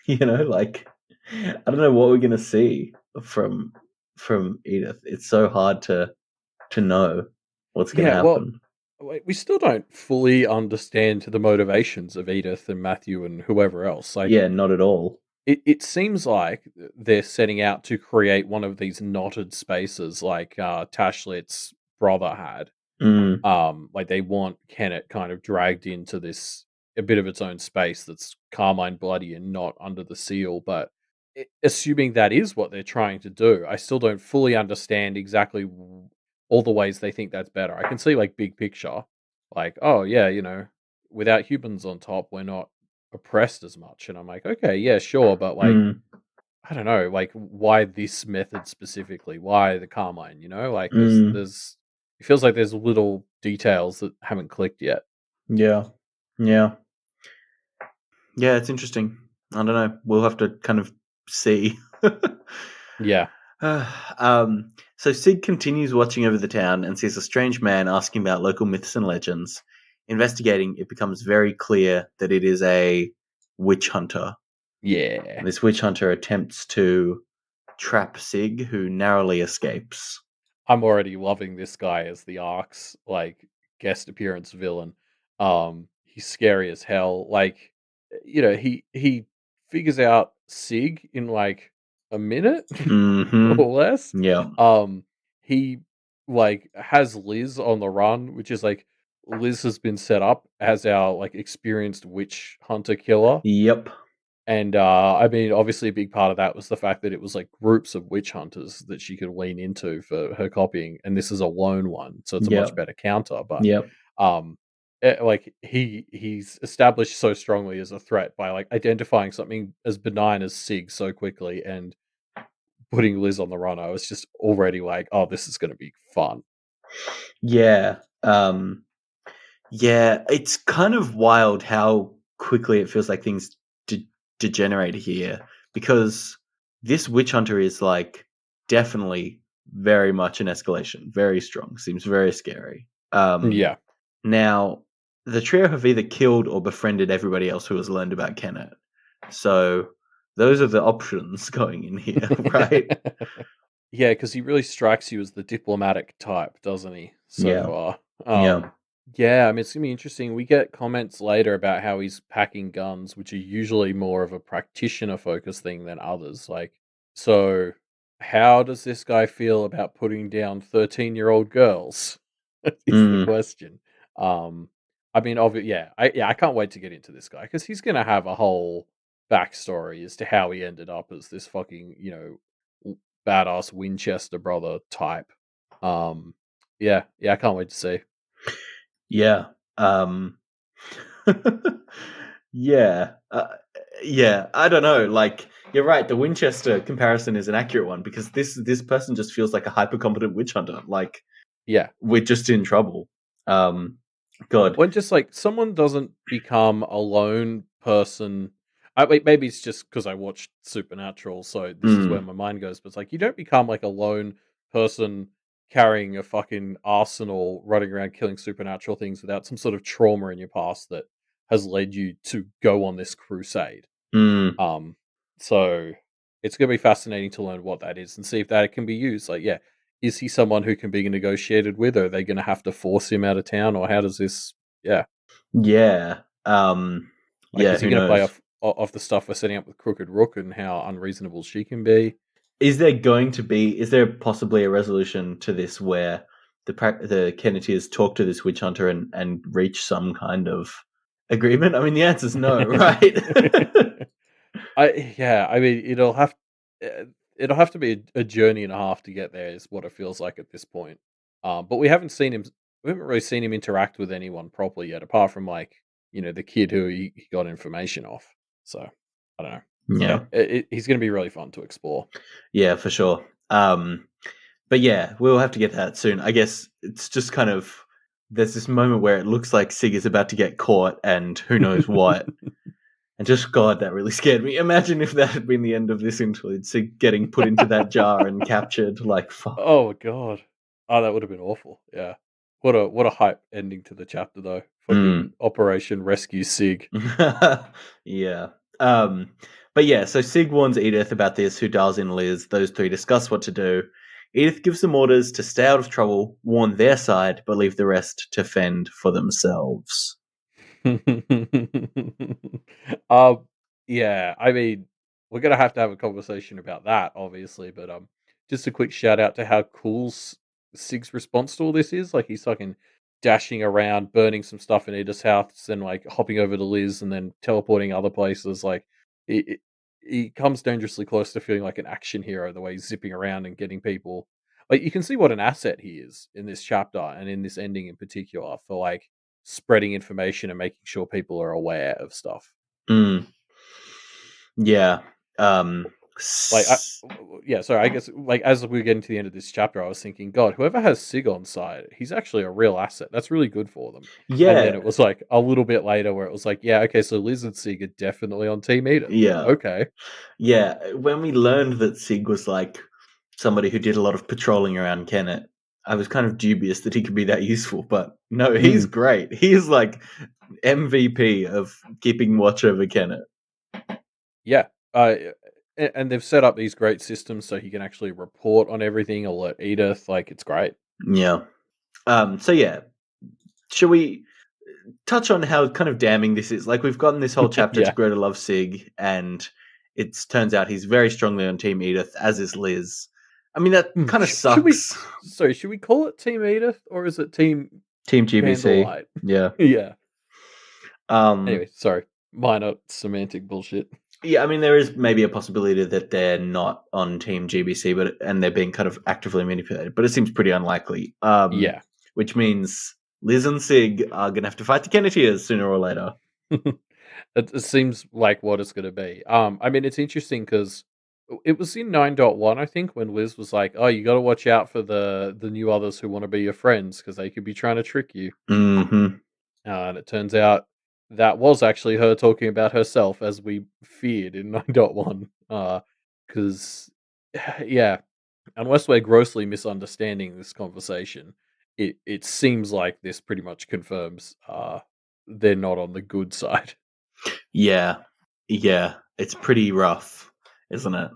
like I don't know what we're gonna see from Edith. It's so hard to know what's gonna yeah, well, happen. we still don't fully understand the motivations of Edith and Matthew and whoever else. Like, Yeah, not at all. it seems like they're setting out to create one of these knotted spaces like Tashlit's brother had. Mm, Like they want Kennet kind of dragged into this a bit of its own space that's Carmine bloody and not under the seal. But assuming that is what they're trying to do, I still don't fully understand exactly all the ways they think that's better. I can see like big picture, like oh yeah, without humans on top, we're not oppressed as much. And I'm like, okay, yeah, sure, but like mm, I don't know, like why this method specifically? Why the Carmine? Like mm, there's it feels like there's little details that haven't clicked yet. yeah. Yeah. Yeah, it's interesting. I don't know. We'll have to kind of see. Yeah. So Sig continues watching over the town and sees a strange man asking about local myths and legends. Investigating, it becomes very clear that it is a witch hunter. Yeah. This witch hunter attempts to trap Sig, who narrowly escapes. I'm already loving this guy as the Ark's like guest appearance villain. He's scary as hell. Like he figures out Sig in like a minute Mm-hmm. or less. Yeah. He like has Liz on the run, which is like Liz has been set up as our like experienced witch hunter killer. Yep. And I mean, obviously, a big part of that was the fact that it was like groups of witch hunters that she could lean into for her copying, and this is a lone one, so it's a much Yep. better counter. But Yep. um, like he's established so strongly as a threat by like identifying something as benign as Sig so quickly and putting Liz on the run. I was just already like, oh, this is going to be fun. Yeah. Yeah, it's kind of wild how quickly it feels like things degenerate here because this witch hunter is like definitely very much an escalation, very strong, seems very scary. Yeah, Now the trio have either killed or befriended everybody else who has learned about Kennet. So those are the options going in here, right? yeah, because he really strikes you as the diplomatic type, doesn't he? So Yeah, far, yeah. yeah. I mean, it's gonna be interesting. We get comments later about how he's packing guns, which are usually more of a practitioner focused thing than others. Like, so how does this guy feel about putting down 13-year-old girls? Is the Mm, question. Um, I mean, I can't wait to get into this guy because he's gonna have a whole backstory as to how he ended up as this fucking badass Winchester brother type. Um, yeah, I can't wait to see. yeah. Yeah. Yeah, I don't know. Like you're right. The Winchester comparison is an accurate one because this person just feels like a hyper competent witch hunter. Like Yeah, we're just in trouble. Um, God. when just like someone doesn't become a lone person. Maybe it's just because I watched Supernatural, so this is where Mm, my mind goes. But it's like you don't become like a lone person carrying a fucking arsenal, running around killing supernatural things without some sort of trauma in your past that has led you to go on this crusade. mm, Um, so it's going to be fascinating to learn what that is and see if that can be used. Like, yeah, is he someone who can be negotiated with? Or are they going to have to force him out of town, or how does this? Yeah, yeah. like, Yeah. is he Who going to play knows? off the stuff we're setting up with Crooked Rook and how unreasonable she can be? Is there possibly a resolution to this where the Kennetiers talk to this witch hunter and reach some kind of agreement? I mean, the answer is no, right? I mean, uh, it'll have to be a journey and a half to get there, is what it feels like at this point. But we haven't seen him. we haven't really seen him interact with anyone properly yet, apart from like the kid who he got information off. So I don't know. Yeah. He's going to be really fun to explore. Yeah, for sure. But yeah, we'll have to get that soon. I guess it's just kind of there's this moment where it looks like Sig is about to get caught and who knows what. And just God, that really scared me. Imagine if that had been the end of this interlude, Sig getting put into that jar and captured. Like fuck. Oh god. Oh, that would have been awful. Yeah. What a hype ending to the chapter though. Mm. Fucking Operation Rescue Sig. Yeah. But yeah, so Sig warns Edith about this, who dials in Liz. Those three discuss what to do. Edith gives them orders to stay out of trouble, warn their side, but leave the rest to fend for themselves. um yeah, I mean, we're gonna have to have a conversation about that, obviously, but just a quick shout out to how cool Sig's response to all this is. Like he's fucking dashing around, burning some stuff in Edith's house, and like hopping over to Liz and then teleporting other places. Like he, he comes dangerously close to feeling like an action hero the way he's zipping around and getting people. Like you can see what an asset he is in this chapter and in this ending in particular for like spreading information and making sure people are aware of stuff. Mm. Yeah. Like, yeah, sorry, I guess, like, as we get into the end of this chapter, I was thinking, God, whoever has Sig on side, he's actually a real asset. That's really good for them. And then Yeah. it was like a little bit later where it was like, yeah, okay, so Liz and Sig are definitely on Team Edith. Yeah. Okay. Yeah. When we learned that Sig was like somebody who did a lot of patrolling around Kennet, I was kind of dubious that he could be that useful, but no, he's Mm, great. He's like MVP of keeping watch over Kennet. yeah. And they've set up these great systems so he can actually report on everything, alert Edith. Like, it's great. Yeah. So yeah, should we touch on how kind of damning this is? Like we've gotten this whole chapter to Yeah. grow to love Sig, and it turns out he's very strongly on Team Edith, as is Liz. I mean, that kind of Should we, sucks. sorry, should we call it Team Edith or is it Team Team GBC. Candlelight? Yeah. Yeah. Um, Anyway, sorry. Minor semantic bullshit. yeah, I mean, there is maybe a possibility that they're not on Team GBC, and they're being kind of actively manipulated, but it seems pretty unlikely. Yeah. Which means Liz and Sig are going to have to fight the Kennetiers sooner or later. It seems like what it's going to be. I mean, it's interesting because it was in 9.1, I think, when Liz was like, "Oh, you got to watch out for the new others who want to be your friends because they could be trying to trick you." Mm-hmm. And it turns out that was actually her talking about herself, as we feared in 9.1. Because, yeah, unless we're grossly misunderstanding this conversation, it seems like this pretty much confirms they're not on the good side. Yeah, it's pretty rough, isn't it?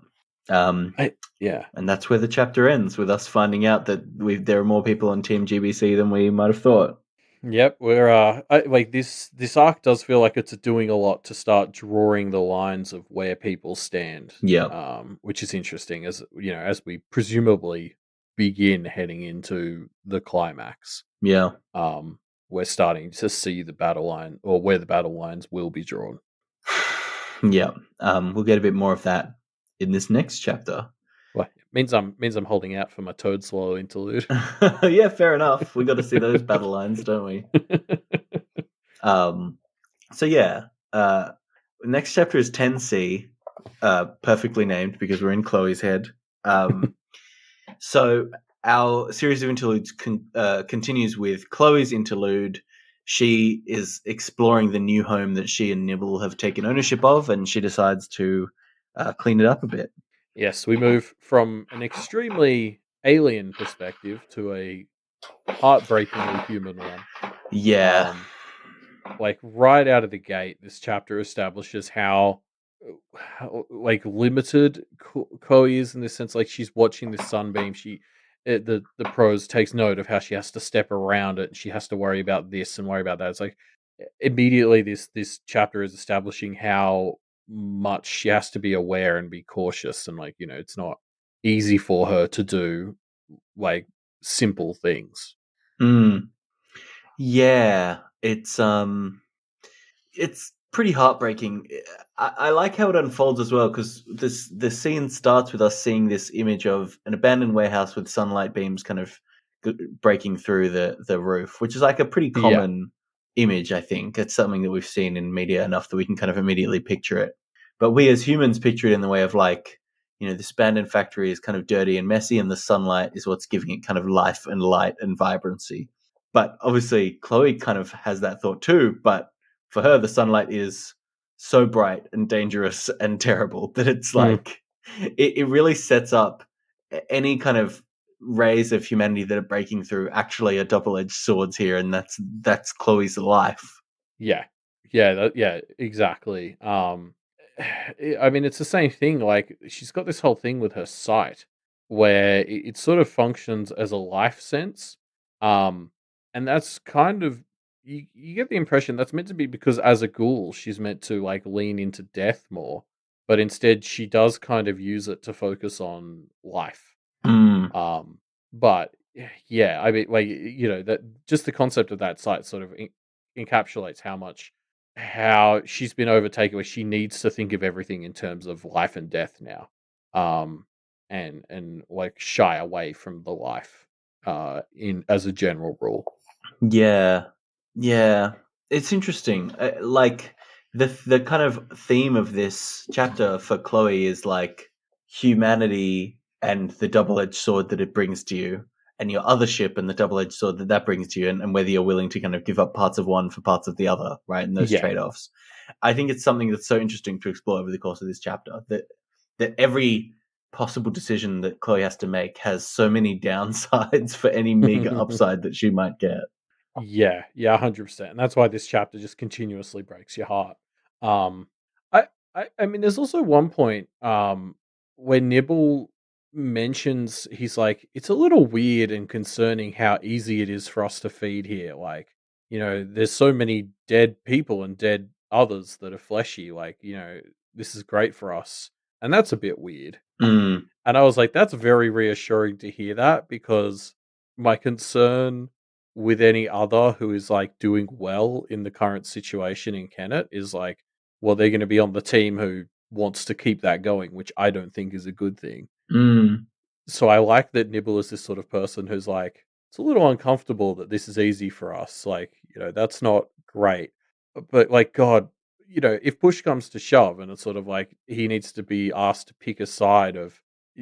Yeah. And that's where the chapter ends, with us finding out that there are more people on Team GBC than we might have thought. Yep, we're like this arc does feel like it's doing a lot to start drawing the lines of where people stand. Yeah, Which is interesting as as we presumably begin heading into the climax. yeah, We're starting to see the battle line or where the battle lines will be drawn. yeah. We'll get a bit more of that in this next chapter. Well, it means I'm holding out for my toad swallow interlude. Yeah, fair enough. We got to see those battle lines, don't we? So yeah, next chapter is 10C, perfectly named because we're in Chloe's head. So our series of interludes continues with Chloe's interlude. She is exploring the new home that she and Nibble have taken ownership of, and she decides to clean it up a bit. Yes, we move from an extremely alien perspective to a heartbreakingly human one. Yeah. Like right out of the gate, this chapter establishes how like limited Chloe is in this sense. Like she's watching the sunbeam. The prose takes note of how she has to step around it. And she has to worry about this and worry about that. It's like immediately this chapter is establishing how much she has to be aware and be cautious, and like it's not easy for her to do like simple things. Mm. Yeah. It's pretty heartbreaking. I like how it unfolds as well, because the scene starts with us seeing this image of an abandoned warehouse with sunlight beams kind of breaking through the roof, which is like a pretty Yeah. common image. I think it's something that we've seen in media enough that we can kind of immediately picture it. But we as humans picture it in the way of like, this abandoned factory is kind of dirty and messy, and the sunlight is what's giving it kind of life and light and vibrancy. But obviously, Chloe kind of has that thought too. But for her, the sunlight is so bright and dangerous and terrible that it's Mm. like it really sets up any kind of rays of humanity that are breaking through actually are double-edged swords here, and that's Chloe's life. Yeah. Yeah, exactly. I mean, it's the same thing, like, she's got this whole thing with her sight where it sort of functions as a life sense, um, and that's kind of you get the impression that's meant to be because as a ghoul, she's meant to, like, lean into death more, but instead she does kind of use it to focus on life. Mm. But yeah, I mean, like, that just the concept of that site sort of encapsulates how she's been overtaken, where she needs to think of everything in terms of life and death now, um, and like shy away from the life, in as a general rule. Yeah, yeah, it's interesting. Like the kind of theme of this chapter for Chloe is like humanity and the double-edged sword that it brings to you, and your other ship and the double-edged sword that brings to you, and whether you're willing to kind of give up parts of one for parts of the other, right? And those Yeah, trade-offs. I think it's something that's so interesting to explore over the course of this chapter, that every possible decision that Chloe has to make has so many downsides for any meager upside that she might get. yeah, 100%, and that's why this chapter just continuously breaks your heart. Um, I, I mean, there's also one point, where Nibble mentions he's like, it's a little weird and concerning how easy it is for us to feed here. Like, there's so many dead people and dead others that are fleshy. Like, this is great for us, and that's a bit weird. Mm, And I was like, that's very reassuring to hear that, because my concern with any other who is like doing well in the current situation in Kennet is like, well, they're going to be on the team who wants to keep that going, which I don't think is a good thing. mm, So I like that Nibble is this sort of person who's like, it's a little uncomfortable that this is easy for us. Like, that's not great. But like, God, if push comes to shove and it's sort of like he needs to be asked to pick a side of,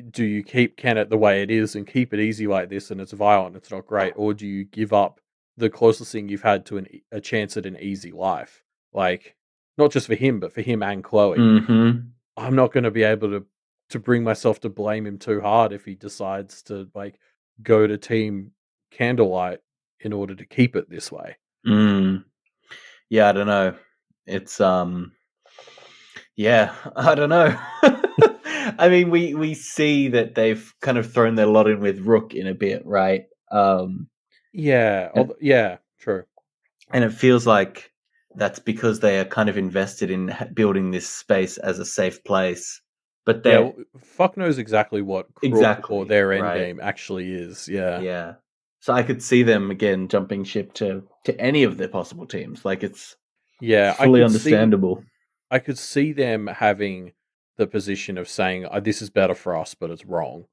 do you keep Kennet the way it is and keep it easy like this and it's violent, it's not great, or do you give up the closest thing you've had to a chance at an easy life? Like, not just for him, but for him and Chloe. mhm, I'm not going to be able to bring myself to blame him too hard if he decides to like go to Team Candlelight in order to keep it this way. mm. Yeah, I don't know. It's yeah, I don't know. I mean, we see that they've kind of thrown their lot in with Rook in a bit, right? Yeah, And yeah, true. and it feels like that's because they are kind of invested in building this space as a safe place. But Yeah, they're fuck knows exactly what Crook or exactly their end right. game actually is. Yeah, Yeah. So I could see them again jumping ship to any of their possible teams. Like it's yeah. fully understandable. I could see them having the position of saying, "This is better for us, but it's wrong."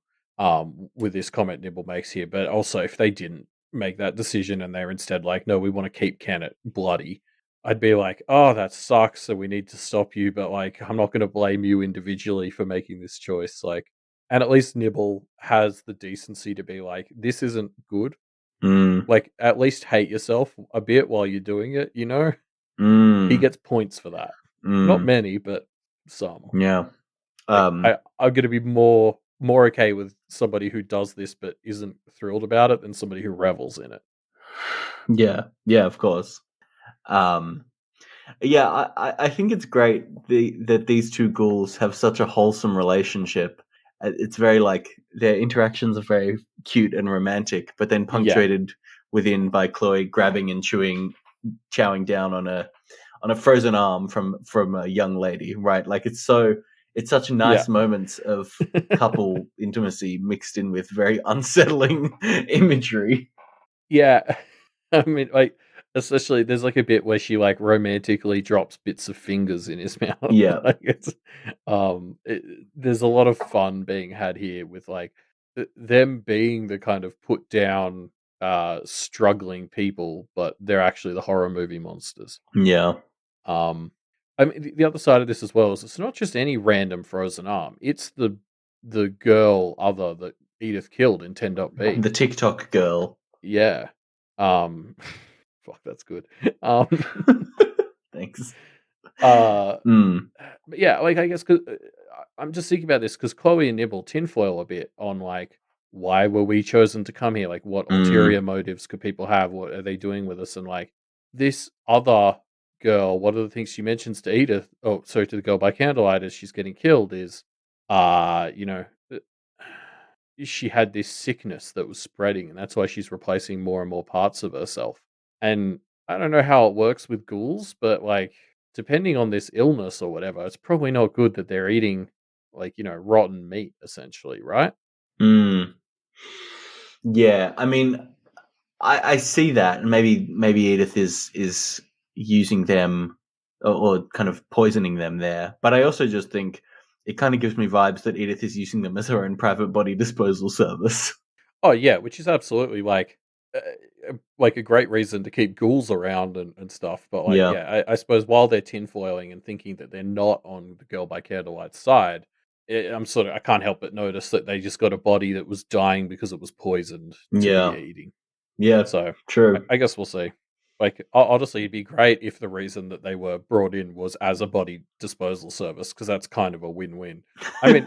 With this comment Nibble makes here, but also if they didn't make that decision and they're instead like, "No, we want to keep Kennet bloody," I'd be like, "Oh, that sucks. So we need to stop you." But like, I'm not going to blame you individually for making this choice. Like, and at least Nibble has the decency to be like, "This isn't good." Mm, Like, at least hate yourself a bit while you're doing it. He mm, gets points for that. Not mm. many, but some. Yeah. Like Um, I'm gonna be more okay with somebody who does this but isn't thrilled about it than somebody who revels in it. yeah. Yeah, of course. Um, yeah, I think it's great that these two ghouls have such a wholesome relationship. It's very like their interactions are very cute and romantic, but then Yeah, punctuated within by Chloe grabbing and chowing down on a frozen arm from a young lady, right? Like it's such yeah, nice moments of couple intimacy mixed in with very unsettling imagery. yeah. I mean, like, especially there's like a bit where she like romantically drops bits of fingers in his mouth. Yeah. Like there's a lot of fun being had here with like them being the kind of put down struggling people, but they're actually the horror movie monsters. Yeah. Um, I mean, the other side of this as well is it's not just any random frozen arm; it's the girl other that Edith killed in 10.B. The TikTok girl. Yeah. Um, fuck, that's good. Um, Thanks. uh, Mm. but yeah, like I guess because I'm just thinking about this because Chloe and Nibble tinfoil a bit on like why were we chosen to come here? Like, what ulterior Mm. motives could people have? What are they doing with us? And like this other girl, one of the things she mentions to Edith, oh, sorry, to the girl by candlelight as she's getting killed is, you know, she had this sickness that was spreading, and that's why she's replacing more and more parts of herself. And I don't know how it works with ghouls, but like depending on this illness or whatever, it's probably not good that they're eating like, rotten meat essentially, right? Mm. Yeah, I mean, I see that, and maybe Edith is using them or kind of poisoning them there. But I also just think it kind of gives me vibes that Edith is using them as her own private body disposal service. Oh yeah, which is absolutely uh, like a great reason to keep ghouls around and stuff. But like, Yeah, yeah, I suppose while they're tinfoiling and thinking that they're not on the girl by candlelight's side, I can't help but notice that they just got a body that was dying because it was poisoned to be yeah, eating. yeah. So True. I guess we'll see. Like, honestly, it'd be great if the reason that they were brought in was as a body disposal service, because that's kind of a win-win. I mean,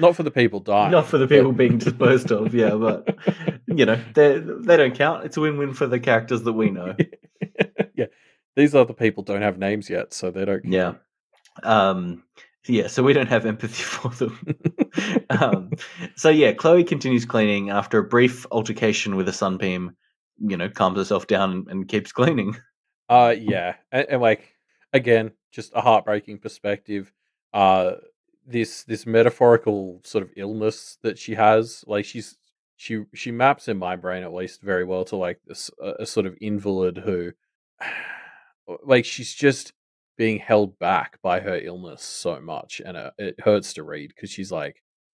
not for the people Not dying, for the but people being disposed of, yeah, but they don't count. It's a win-win for the characters that we know. yeah, these other people don't have names yet, so they don't Yeah. count. Um, yeah, so we don't have empathy for them. um, so yeah, Chloe continues cleaning after a brief altercation with a sunbeam. Calms herself down and keeps cleaning. Yeah, and like again, just a heartbreaking perspective. Uh, this metaphorical sort of illness that she has, like she maps in my brain at least very well to like this a sort of invalid who, like she's just being held back by her illness so much, and it hurts to read because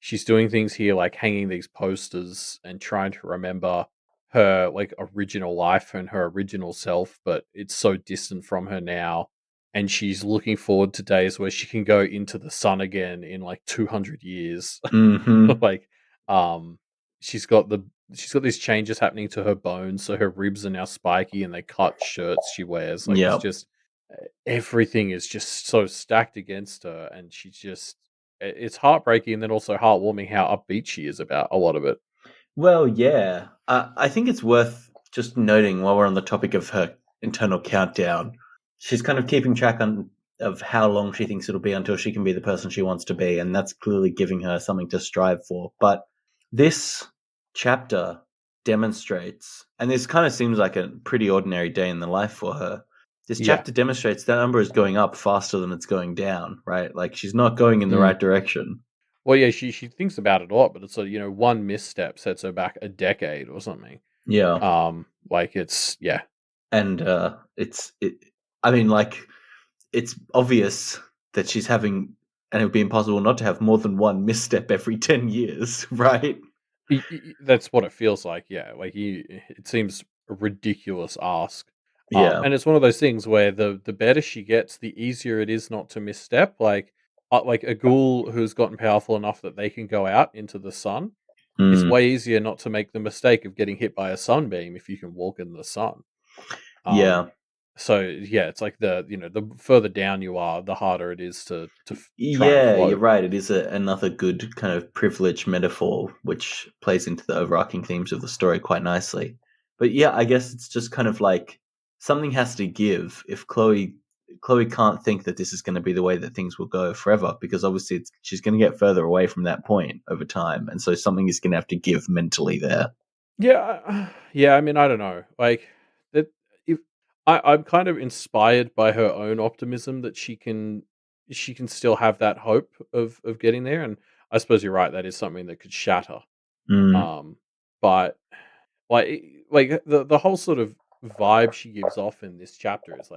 she's doing things here like hanging these posters and trying to remember her like original life and her original self, but it's so distant from her now. And she's looking forward to days where she can go into the sun again in like 200 years. Hmm. like, um, she's got the she's got these changes happening to her bones, so her ribs are now spiky and they cut shirts she wears. Like, it's Yeah. just everything is just so stacked against her, and she's just it's heartbreaking and then also heartwarming how upbeat she is about a lot of it. Well, yeah. I think it's worth just noting while we're on the topic of her internal countdown. She's kind of keeping track of how long she thinks it'll be until she can be the person she wants to be, and that's clearly giving her something to strive for. But this chapter demonstrates, and this kind of seems like a pretty ordinary day in the life for her. This Yeah. chapter demonstrates that number is going up faster than it's going down, right? Like she's not going in the Mm. right direction. Well, yeah, she thinks about it a lot, but it's a one misstep sets her back a decade or something. Yeah. Like it's yeah, And I mean, like, it's obvious that she's having, and it would be impossible not to have more than one misstep every 10 years, right? that's what it feels like. Yeah, like it seems a ridiculous ask. Yeah. And it's one of those things where the better she gets, the easier it is not to misstep. Like a ghoul who's gotten powerful enough that they can go out into the sun. It's Mm, way easier not to make the mistake of getting hit by a sunbeam if you can walk in the sun. Um, yeah. so yeah, it's like the further down you are, the harder it is to try and Yeah, you're float. right. It is another good kind of privilege metaphor, which plays into the overarching themes of the story quite nicely. But yeah, I guess it's just kind of like something has to give if Chloe can't think that this is going to be the way that things will go forever, because obviously she's going to get further away from that point over time, and so something is going to have to give mentally there. Yeah, yeah. I mean, I don't know. Like that. If I'm kind of inspired by her own optimism that she can still have that hope of getting there. And I suppose you're right. That is something that could shatter. Mm, Um, but like the whole sort of vibe she gives off in this chapter is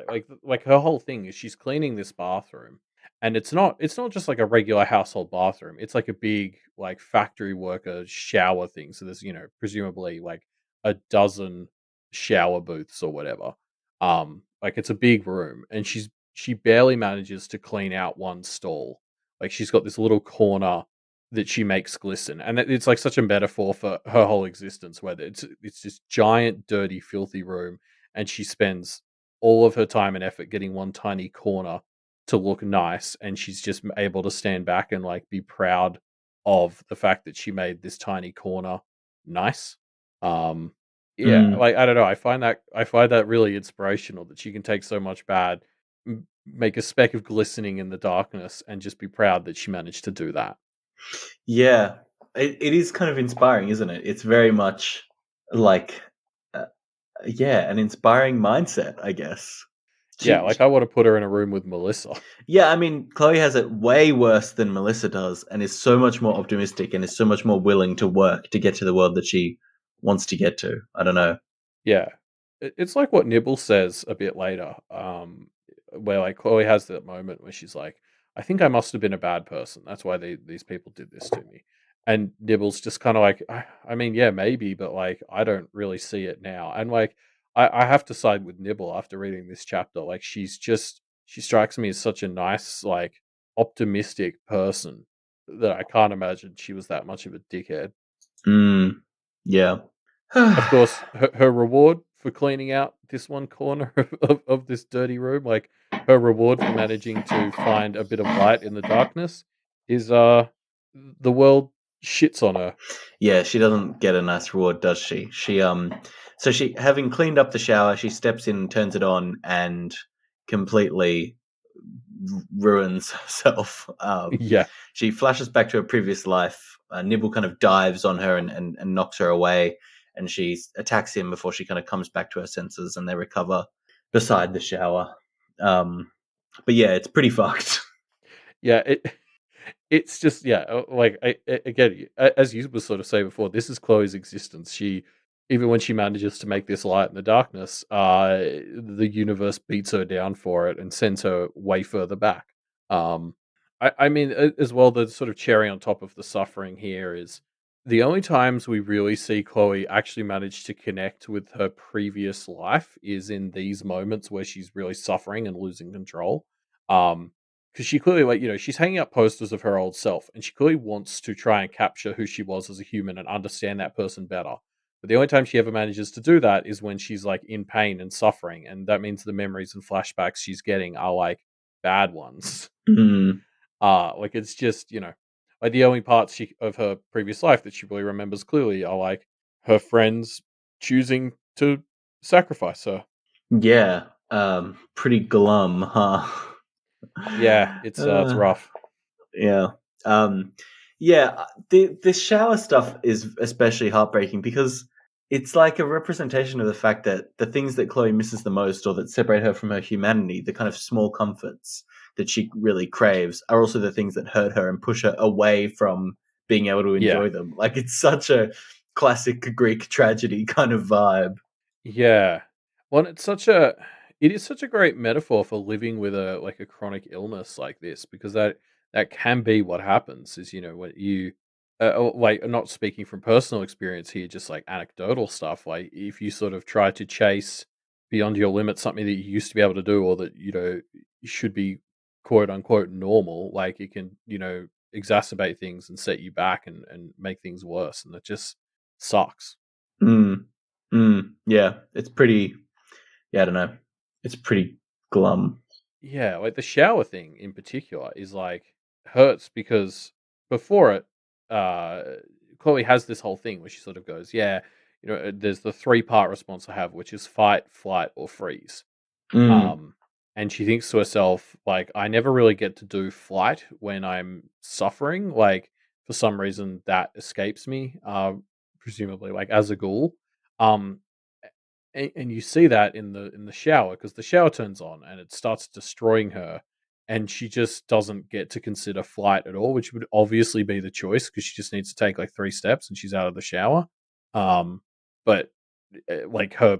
like her whole thing is she's cleaning this bathroom, and it's not just like a regular household bathroom. It's like a big like factory worker shower thing. So there's presumably like a dozen shower booths or whatever. Like it's a big room, and she barely manages to clean out one stall. Like she's got this little corner that she makes glisten, and it's like such a metaphor for her whole existence. Where it's this giant, dirty, filthy room, and she spends all of her time and effort getting one tiny corner to look nice, and she's just able to stand back and like be proud of the fact that she made this tiny corner nice. Um, yeah, Mm. like I don't know, I find that really inspirational that she can take so much bad, make a speck of glistening in the darkness, and just be proud that she managed to do that. Yeah, it is kind of inspiring, isn't it? It's very much like, uh, yeah, an inspiring mindset, I guess. Yeah, She, like I want to put her in a room with Melissa. yeah, I mean, Chloe has it way worse than Melissa does, and is so much more optimistic and is so much more willing to work to get to the world that she wants to get to. I don't know. Yeah. It's like what Nibble says a bit later, where like Chloe has that moment where she's like, I think I must have been a bad person. That's why these people did this to me. And Nibble's just kind of like, I mean, yeah, maybe, but like, I don't really see it now. And like, I have to side with Nibble after reading this chapter. Like, she strikes me as such a nice, like, optimistic person that I can't imagine she was that much of a dickhead. Mm, yeah. Of course, her reward for cleaning out this one corner of this dirty room, like her reward for managing to find a bit of light in the darkness, is the world shits on her. Yeah, she doesn't get a nice reward, does she? So she, having cleaned up the shower, she steps in, turns it on, and completely ruins herself. Yeah, She flashes back to her previous life. Nibble kind of dives on her and knocks her away, and she attacks him before she kind of comes back to her senses, and they recover beside the shower. But yeah, it's pretty fucked. yeah. It's just yeah, like again, as you were sort of say before, this is Chloe's existence. She even when she manages to make this light in the darkness, the universe beats her down for it and sends her way further back. I mean, as well, the sort of cherry on top of the suffering here is the only times we really see Chloe actually manage to connect with her previous life is in these moments where she's really suffering and losing control. Um, because she clearly, like, she's hanging up posters of her old self, and she clearly wants to try and capture who she was as a human and understand that person better. But the only time she ever manages to do that is when she's like in pain and suffering, and that means the memories and flashbacks she's getting are like bad ones. Mm, Like it's just like the only parts of her previous life that she really remembers clearly are like her friends choosing to sacrifice her. yeah, pretty glum, huh? Yeah, it's uh, rough. Yeah. Um, yeah, the shower stuff is especially heartbreaking because it's like a representation of the fact that the things that Chloe misses the most or that separate her from her humanity, the kind of small comforts that she really craves, are also the things that hurt her and push her away from being able to Yeah. enjoy them. Like it's such a classic Greek tragedy kind of vibe. Yeah. Well, it is such a great metaphor for living with a like a chronic illness like this because that can be what happens is what you like not speaking from personal experience here just like anecdotal stuff like if you sort of try to chase beyond your limit something that you used to be able to do or that should be quote unquote normal like it can exacerbate things and set you back and make things worse and that just sucks. Mm, yeah, it's pretty. Yeah, I don't know. It's pretty glum. Yeah, like the shower thing in particular is like hurts because before it, uh, Chloe has this whole thing where she sort of goes, "Yeah, there's the three-part response I have, which is fight, flight, or freeze." Mm, Um, and she thinks to herself, like, I never really get to do flight when I'm suffering. Like, for some reason, that escapes me, presumably, like as a ghoul. Um, and you see that in the shower because the shower turns on and it starts destroying her, and she just doesn't get to consider flight at all, which would obviously be the choice because she just needs to take like three steps and she's out of the shower. Um, but like her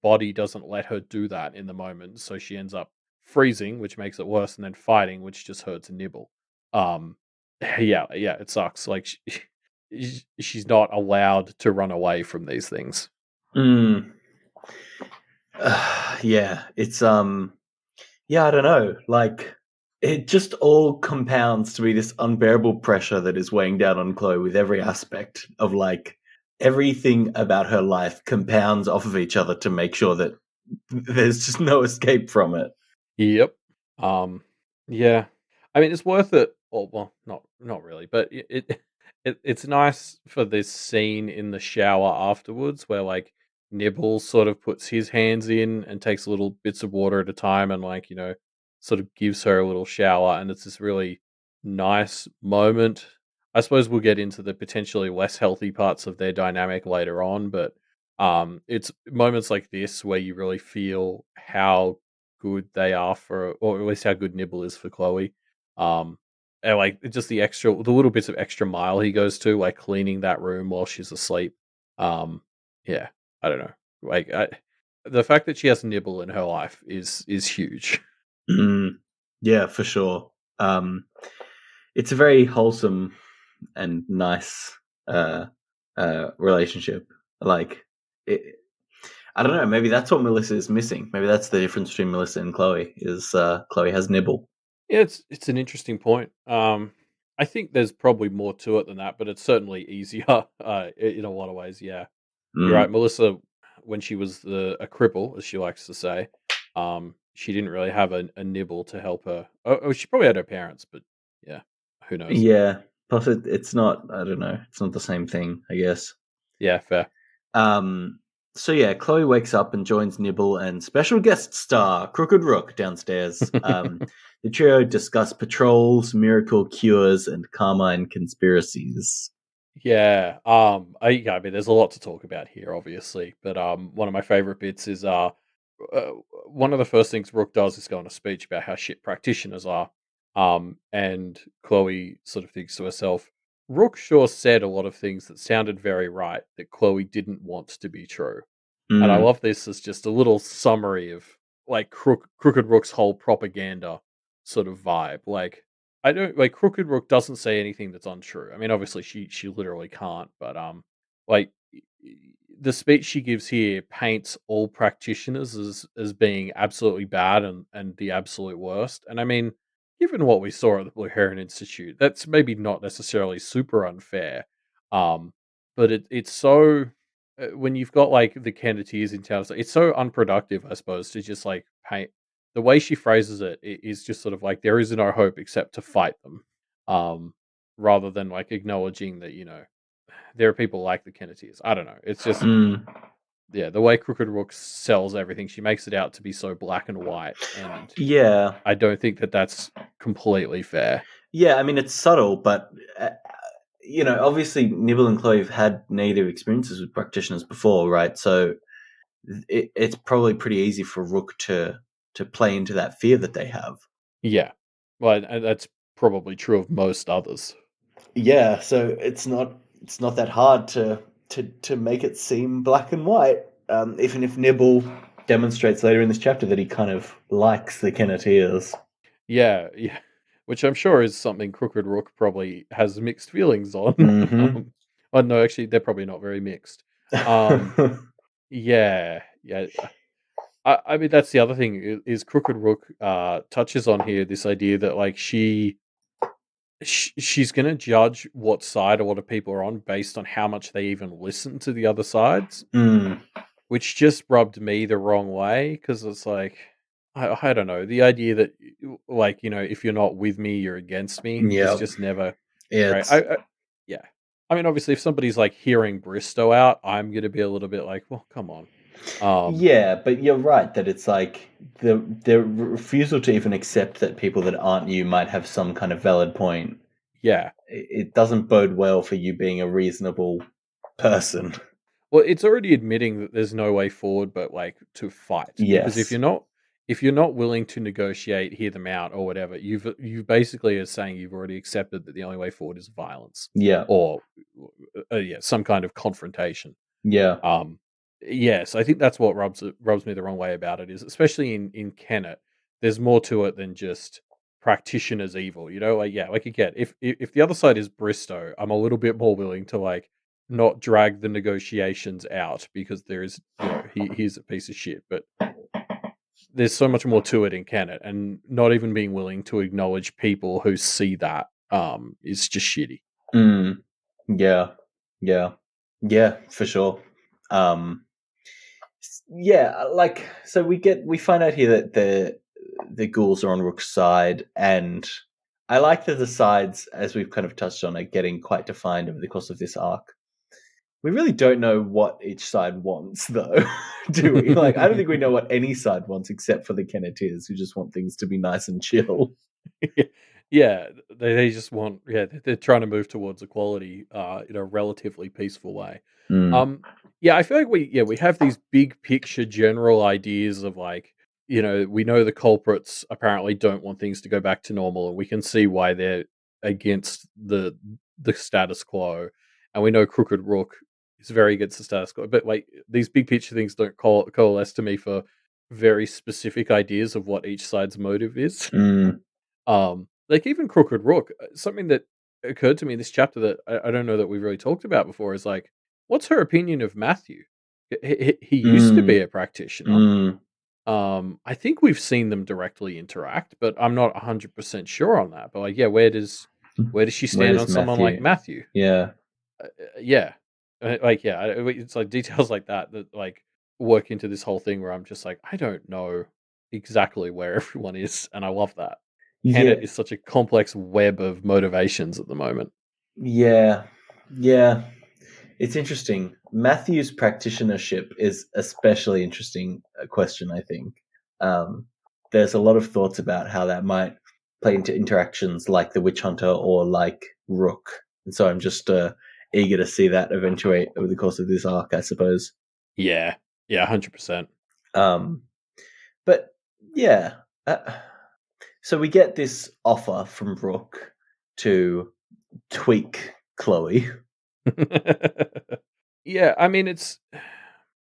body doesn't let her do that in the moment, so she ends up freezing, which makes it worse, and then fighting, which just hurts a Nibble. Um, yeah, it sucks. Like she's not allowed to run away from these things. Mm. Yeah, it's yeah, I don't know. Like, it just all compounds to be this unbearable pressure that is weighing down on Chloe with every aspect of like everything about her life compounds off of each other to make sure that there's just no escape from it. Yep. Um, yeah. I mean, it's worth it. Or, well, not really, but it's nice for this scene in the shower afterwards, where like Nibble sort of puts his hands in and takes little bits of water at a time, and like sort of gives her a little shower, and it's this really nice moment. I suppose we'll get into the potentially less healthy parts of their dynamic later on, but it's moments like this where you really feel how good they are for, or at least how good Nibble is for Chloe. And like just the little bits of extra mile he goes to, like cleaning that room while she's asleep. Um, yeah, I don't know. The fact that she has Nibble in her life is huge. Mm, yeah, for sure. It's a very wholesome and nice uh, relationship. Like, it, I don't know. Maybe that's what Melissa is missing. Maybe that's the difference between Melissa and Chloe. Is Chloe has Nibble. Yeah, it's an interesting point. I think there's probably more to it than that, but it's certainly easier in a lot of ways. Yeah. You're right. Mm, Melissa, when she was a cripple, as she likes to say, she didn't really have a nibble to help her. Oh, she probably had her parents, but yeah, who knows? yeah. Plus, it's not. I don't know. It's not the same thing. I guess. Yeah, fair. Um. So yeah, Chloe wakes up and joins Nibble and special guest star Crooked Rook downstairs. The trio discuss patrols, miracle cures, and Carmine conspiracies. Yeah. Yeah, I mean, there's a lot to talk about here, obviously, but one of my favorite bits is uh, one of the first things Rook does is go on a speech about how shit practitioners are. And Chloe sort of thinks to herself, Rook sure said a lot of things that sounded very right that Chloe didn't want to be true. And I Mm, love this as just a little summary of like Crooked Rook's whole propaganda sort of vibe. Like I don't like Crooked Rook doesn't say anything that's untrue. I mean, obviously she literally can't, but like the speech she gives here paints all practitioners as being absolutely bad and the absolute worst. And I mean, given what we saw at the Blue Heron Institute, that's maybe not necessarily super unfair. But it's so when you've got like the Kennedys in town, it's so unproductive, I suppose, to just like paint the way she phrases it is just sort of like there is no hope except to fight them, um, rather than like acknowledging that there are people like the Kennedys. I don't know. It's just mm. yeah, the way Crooked Rook sells everything, she makes it out to be so black and white, and Yeah, I don't think that that's completely fair. yeah. I mean, it's subtle, but obviously, Nibble and Chloe have had negative experiences with practitioners before, right? So it's probably pretty easy for Rook to play into that fear that they have. Yeah, well, and that's probably true of most others. Yeah, so it's not that hard to make it seem black and white. Even if Nibble demonstrates later in this chapter that he kind of likes the Kenneteers. Yeah, yeah, which I'm sure is something Crooked Rook probably has mixed feelings on. Mm-hmm. Oh no, actually, they're probably not very mixed. Um, yeah, yeah. I mean, that's the other thing is Crooked Rook touches on here this idea that like she's going to judge what side a lot of people are on based on how much they even listen to the other sides, Mm, which just rubbed me the wrong way because it's like I don't know, the idea that like if you're not with me you're against me is yeah, just never great. it's Yeah, I mean obviously if somebody's like hearing Bristow out, I'm going to be a little bit like, well, come on. um yeah, but you're right that it's like the refusal to even accept that people that aren't you might have some kind of valid point. yeah. It doesn't bode well for you being a reasonable person. Well, it's already admitting that there's no way forward but like to fight, because Yes. if you're not willing to negotiate, hear them out or whatever, you basically are saying you've already accepted that the only way forward is violence Yeah. or yeah, some kind of confrontation. Yeah. Um yes, I think that's what rubs me the wrong way about it is especially in Kennet, there's more to it than just practitioners evil, like yeah, like again, if the other side is Bristow, I'm a little bit more willing to like not drag the negotiations out because there is, he's a piece of shit, but there's so much more to it in Kennet, and not even being willing to acknowledge people who see that is just shitty. Mm, yeah, yeah, yeah, for sure. Yeah, like so we find out here that the ghouls are on Rook's side, and I like that the sides, as we've kind of touched on, are getting quite defined over the course of this arc. We really don't know what each side wants, though, do we? Like, I don't think we know what any side wants except for the Kenneteers, who just want things to be nice and chill. Yeah, they just want, they're trying to move towards equality in a relatively peaceful way. Mm, Um, yeah, I feel like we have these big picture general ideas of like, we know the culprits apparently don't want things to go back to normal, and we can see why they're against the status quo, and we know Crooked Rook is very against the status quo. But like these big picture things don't coalesce to me for very specific ideas of what each side's motive is. mm, Like even Crooked Rook, something that occurred to me in this chapter that I don't know that we've really talked about before is like, what's her opinion of Matthew? He used to be mm, a practitioner. mm. I think we've seen them directly interact, but I'm not 100% sure on that. But like, yeah, where does she Where stand does on someone like Matthew? Matthew? Yeah. Yeah, like yeah, it's like details like that that like work into this whole thing where I'm just like, I don't know exactly where everyone is, and I love that. Yeah. Kennet is such a complex web of motivations at the moment. Yeah. Yeah. It's interesting. Matthew's practitionership is especially interesting question, I think. Um, there's a lot of thoughts about how that might play into interactions like the Witch Hunter or like Rook. And so I'm just eager to see that eventuate over the course of this arc, I suppose. Yeah, yeah, 100%. Um, but yeah. So we get this offer from Rook to tweak Chloe. Yeah, I mean it's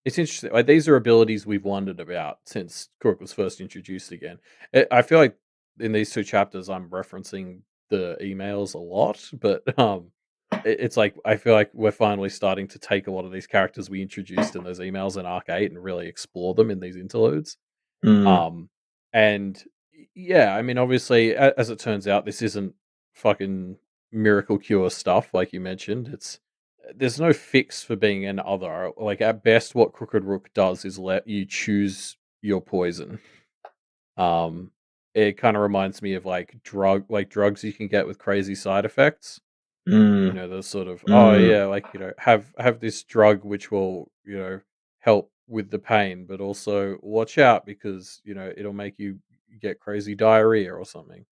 interesting. Like these are abilities we've wondered about since Cork was first introduced again. I feel like in these two chapters I'm referencing the emails a lot, but it's like I feel like we're finally starting to take a lot of these characters we introduced in those emails in Arc 8 and really explore them in these interludes. Mm, Um, and yeah, I mean, obviously, as it turns out, this isn't fucking miracle cure stuff like you mentioned. There's no fix for being an other. Like at best, what Crooked Rook does is let you choose your poison. Um, it kind of reminds me of like drugs you can get with crazy side effects. mm, The sort of, oh mm, yeah, like, have this drug which will, help with the pain, but also watch out because, it'll make you get crazy diarrhea or something.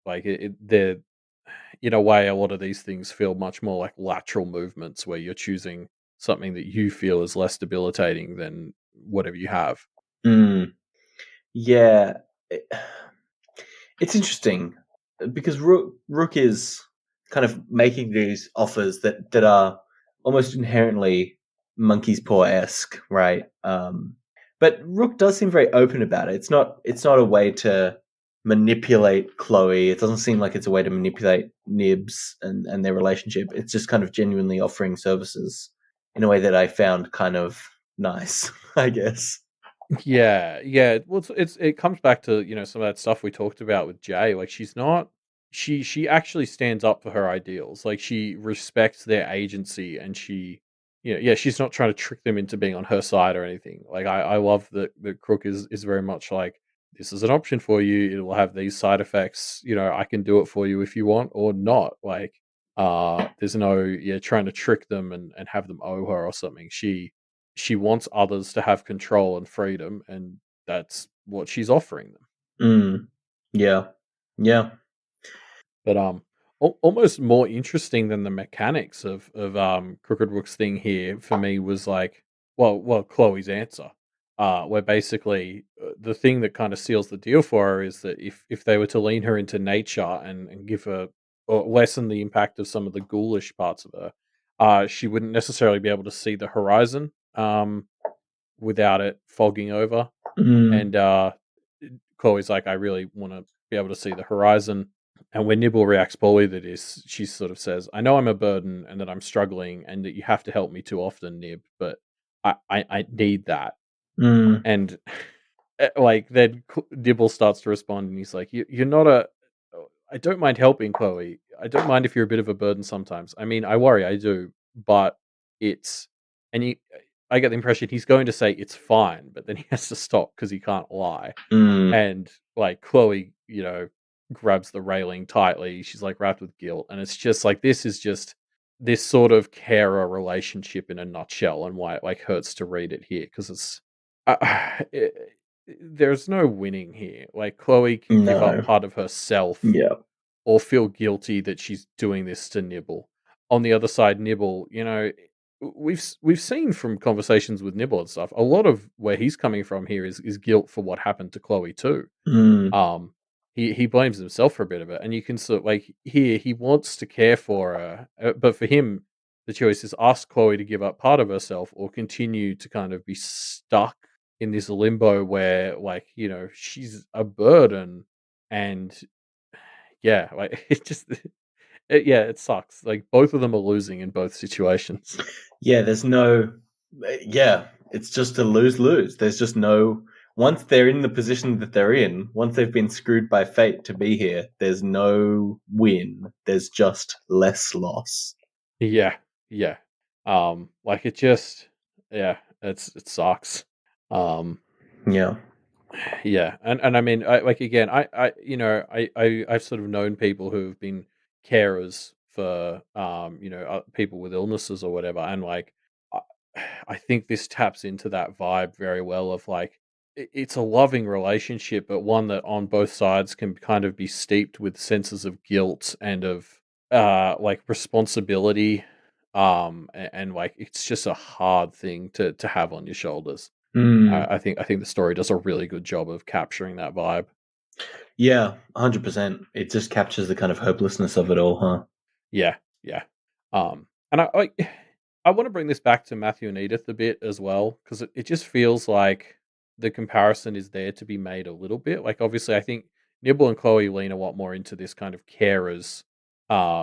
Like they're in a way, a lot of these things feel much more like lateral movements where you're choosing something that you feel is less debilitating than whatever you have. mm. Yeah, it- it's interesting because Rook is kind of making these offers that are almost inherently monkey's paw esque, right? But Rook does seem very open about it. It's not a way to manipulate Chloe. It doesn't seem like it's a way to manipulate Nibs and their relationship. It's just kind of genuinely offering services in a way that I found kind of nice, I guess. Yeah, yeah. Well, it comes back to some of that stuff we talked about with Jay. Like she's not she actually stands up for her ideals. Like she respects their agency, and yeah, she's not trying to trick them into being on her side or anything. Like I love that the Crook is very much like, this is an option for you. It will have these side effects. I can do it for you if you want or not. Like there's no trying to trick them and have them owe her or something. She wants others to have control and freedom, and that's what she's offering them. Mm, yeah, yeah. But almost more interesting than the mechanics of Crooked Rook's thing here for me was like, well, Chloe's answer, where basically the thing that kind of seals the deal for her is that if they were to lean her into nature and give her or lessen the impact of some of the ghoulish parts of her, she wouldn't necessarily be able to see the horizon. Without it fogging over. Mm, And Chloe's like, I really want to be able to see the horizon. And when Nibble reacts poorly to this, she sort of says, "I know I'm a burden and that I'm struggling and that you have to help me too often, Nib, but I need that." Mm, And like then Nibble starts to respond, and he's like, "You're not a. I don't mind helping, Chloe. I don't mind if you're a bit of a burden sometimes. I mean, I worry, I do, but it's." And I get the impression he's going to say it's fine, but then he has to stop because he can't lie. mm, And like Chloe, grabs the railing tightly. She's like wrapped with guilt, and it's just like this is just this sort of carer relationship in a nutshell, and why it like hurts to read it here because it's uh, it, there's no winning here. Like Chloe can give up no. part of herself Yeah. or feel guilty that she's doing this to Nibble. On the other side, Nibble, we've seen from conversations with Nibble and stuff, a lot of where he's coming from here is guilt for what happened to Chloe too. Mm, Um, he blames himself for a bit of it, and you can sort of like here he wants to care for her, but for him, the choice is ask Chloe to give up part of herself or continue to kind of be stuck in this limbo where, like, she's a burden, and yeah, like it just, yeah, it sucks. Like both of them are losing in both situations. yeah, there's no. Yeah, it's just a lose lose. There's just no. Once they're in the position that they're in, once they've been screwed by fate to be here, there's no win. There's just less loss. Yeah, yeah. Like it just, yeah, it sucks. Um, Yeah. Yeah, and I mean, I like again, I've sort of known people who've been carers for people with illnesses or whatever, and like I, I think this taps into that vibe very well of like it's a loving relationship, but one that on both sides can kind of be steeped with senses of guilt and of like responsibility, and like it's just a hard thing to have on your shoulders. Mm, I think the story does a really good job of capturing that vibe. yeah, 100%. It just captures the kind of hopelessness of it all, huh? Yeah, yeah. And I want to bring this back to Matthew and Edith a bit as well because it just feels like the comparison is there to be made a little bit. Like obviously, I think Nibble and Chloe lean a lot more into this kind of carers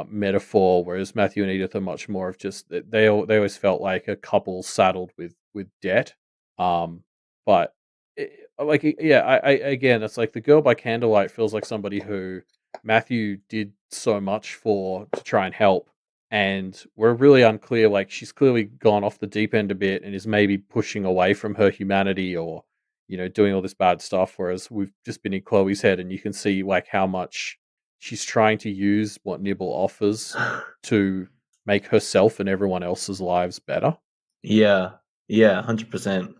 metaphor, whereas Matthew and Edith are much more of just that they always felt like a couple saddled with debt. Um, but yeah, I again, it's like the girl by candlelight feels like somebody who Matthew did so much for to try and help, and we're really unclear. Like she's clearly gone off the deep end a bit and is maybe pushing away from her humanity, or doing all this bad stuff. Whereas we've just been in Chloe's head, and you can see like how much she's trying to use what Nibble offers to make herself and everyone else's lives better. Yeah, yeah, 100%.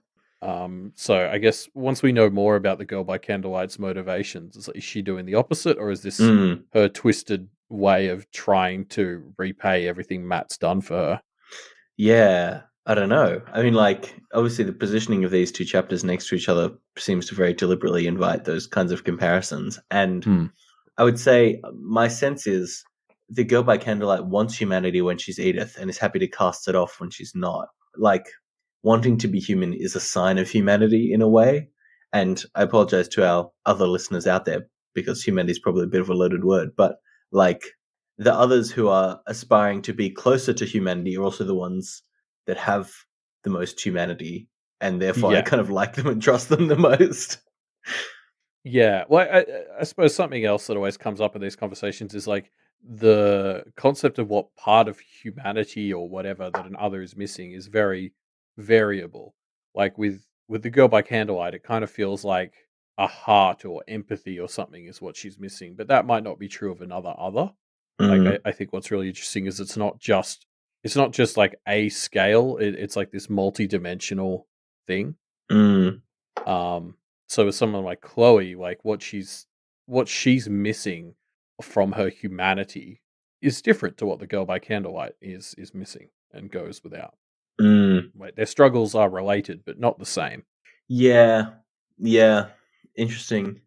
So I guess once we know more about the girl by candlelight's motivations, is she doing the opposite, or is this Mm. her twisted way of trying to repay everything Matt's done for her? Yeah, I don't know. I mean, like, obviously, the positioning of these two chapters next to each other seems to very deliberately invite those kinds of comparisons. And Hmm. I would say my sense is the girl by candlelight wants humanity when she's Edith and is happy to cast it off when she's not. Like, wanting to be human is a sign of humanity in a way. And I apologize to our other listeners out there because humanity is probably a bit of a loaded word, but like the others who are aspiring to be closer to humanity are also the ones that have the most humanity, and therefore I Yeah, kind of like them and trust them the most. yeah. Well, I suppose something else that always comes up in these conversations is like the concept of what part of humanity or whatever that an other is missing is very variable. Like with the girl by candlelight, it kind of feels like a heart or empathy or something is what she's missing, but that might not be true of another other. Like Mm, I think what's really interesting is it's not just like a scale. It's like this multi-dimensional thing. mm, Um, so with someone like Chloe, like what she's missing from her humanity is different to what the girl by candlelight is missing and goes without. mm. Like their struggles are related, but not the same. Yeah, yeah, interesting.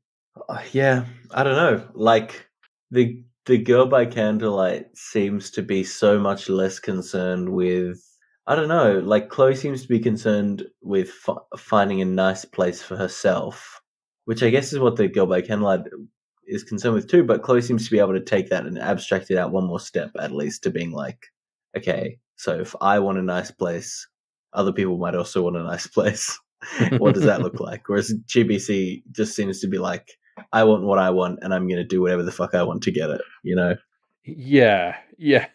Yeah, I don't know. Like the girl by candlelight seems to be so much less concerned with. I don't know. Like Chloe seems to be concerned with finding a nice place for herself, which I guess is what the girl by candlelight is concerned with too. But Chloe seems to be able to take that and abstract it out one more step, at least, to being like, okay, so if I want a nice place, other people might also want a nice place. What does that look like? Whereas GBC just seems to be like, I want what I want, and I'm going to do whatever the fuck I want to get it. You know? Yeah, yeah.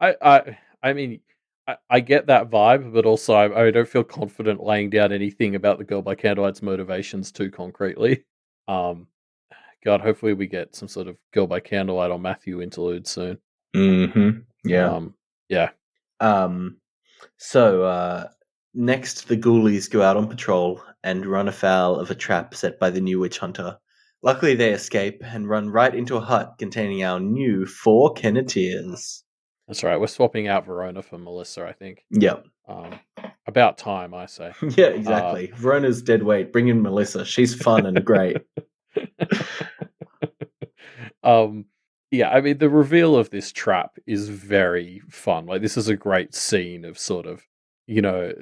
I mean, I get that vibe, but also I don't feel confident laying down anything about the Girl by Candlelight's motivations too concretely. Um, God, hopefully we get some sort of Girl by Candlelight or Matthew interlude soon. Mm-hmm. Yeah. Yeah. So next, the ghoulies go out on patrol and run afoul of a trap set by the new witch hunter. Luckily, they escape and run right into a hut containing our new 4 Kenneteers. That's right. We're swapping out Verona for Melissa, I think. Yep. About time, I say. Yeah, exactly. Verona's dead weight. Bring in Melissa. She's fun and great. Yeah, I mean, the reveal of this trap is very fun. Like, this is a great scene of sort of, you know,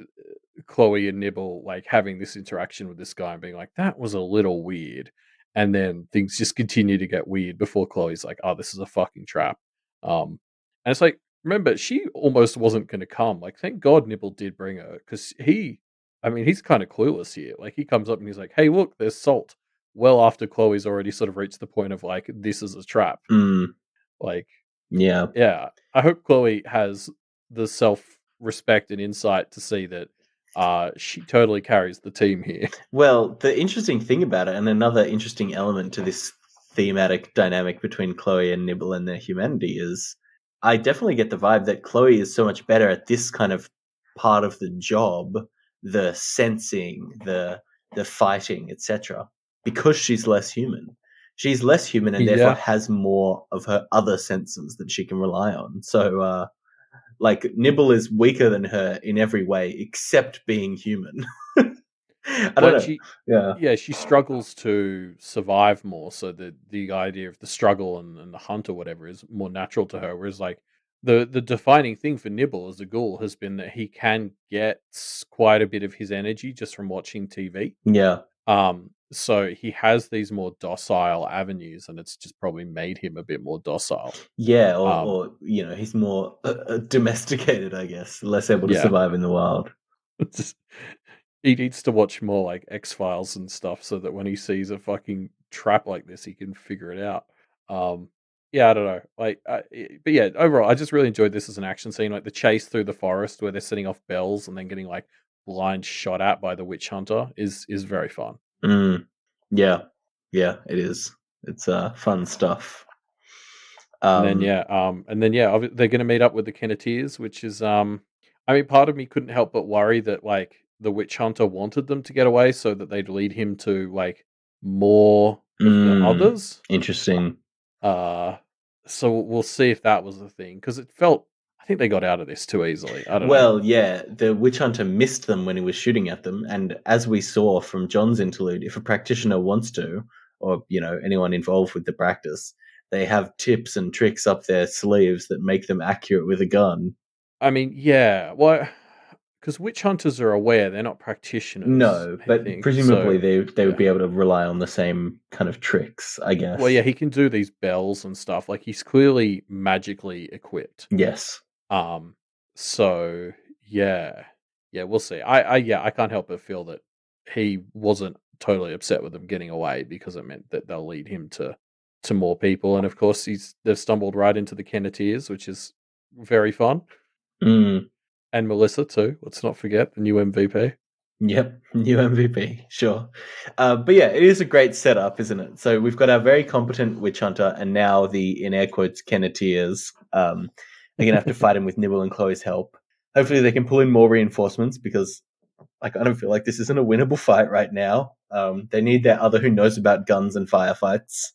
Chloe and Nibble like having this interaction with this guy and being like, that was a little weird. And then things just continue to get weird before Chloe's like, oh, this is a fucking trap. And it's like, remember, she almost wasn't going to come. Like, thank God Nibble did bring her because he's kind of clueless here. Like, he comes up and he's like, hey, look, there's salt. Well, after Chloe's already sort of reached the point of like, this is a trap. Like, yeah. I hope Chloe has the self-respect and insight to see that she totally carries the team here. Well, the interesting thing about it, and another interesting element to this thematic dynamic between Chloe and Nibble and their humanity, is I definitely get the vibe that Chloe is so much better at this kind of part of the job, the sensing, the fighting, etc., because she's less human. She's less human and therefore has more of her other senses that she can rely on. So, like, Nibble is weaker than her in every way except being human. I don't know. Yeah, she struggles to survive more, so the idea of the struggle and the hunt or whatever is more natural to her. Whereas, like, the defining thing for Nibble as a ghoul has been that he can get quite a bit of his energy just from watching TV. Yeah. So he has these more docile avenues, and it's just probably made him a bit more docile. Yeah, or he's more domesticated, I guess, less able to survive in the wild. He needs to watch more like X-Files and stuff so that when he sees a fucking trap like this, he can figure it out. Yeah, I don't know. Like, but yeah, overall, I just really enjoyed this as an action scene. Like the chase through the forest where they're setting off bells and then getting like blind shot at by the witch hunter is very fun. Yeah, it is. It's fun stuff. And then they're going to meet up with the Kenneteers, which is I mean, part of me couldn't help but worry that like the witch hunter wanted them to get away so that they'd lead him to like more of the others. Interesting. So we'll see if that was the thing because I think they got out of this too easily. I don't know. Well, yeah, the witch hunter missed them when he was shooting at them, and as we saw from John's interlude, if a practitioner wants to, or anyone involved with the practice, they have tips and tricks up their sleeves that make them accurate with a gun. I mean, yeah, well, because witch hunters are aware they're not practitioners. No, but presumably they would be able to rely on the same kind of tricks, I guess. Well, yeah, he can do these bells and stuff. Like he's clearly magically equipped. Yes. So yeah, we'll see. I can't help but feel that he wasn't totally upset with them getting away because it meant that they'll lead him to more people, and of course they've stumbled right into the Kenneteers, which is very fun. And Melissa too. Let's not forget the new MVP. Yep, new MVP, sure. But yeah, it is a great setup, isn't it? So we've got our very competent witch hunter, and now the, in air quotes, Kenneteers. They're going to have to fight him with Nibble and Chloe's help. Hopefully they can pull in more reinforcements because I don't feel like this isn't a winnable fight right now. They need their other who knows about guns and firefights.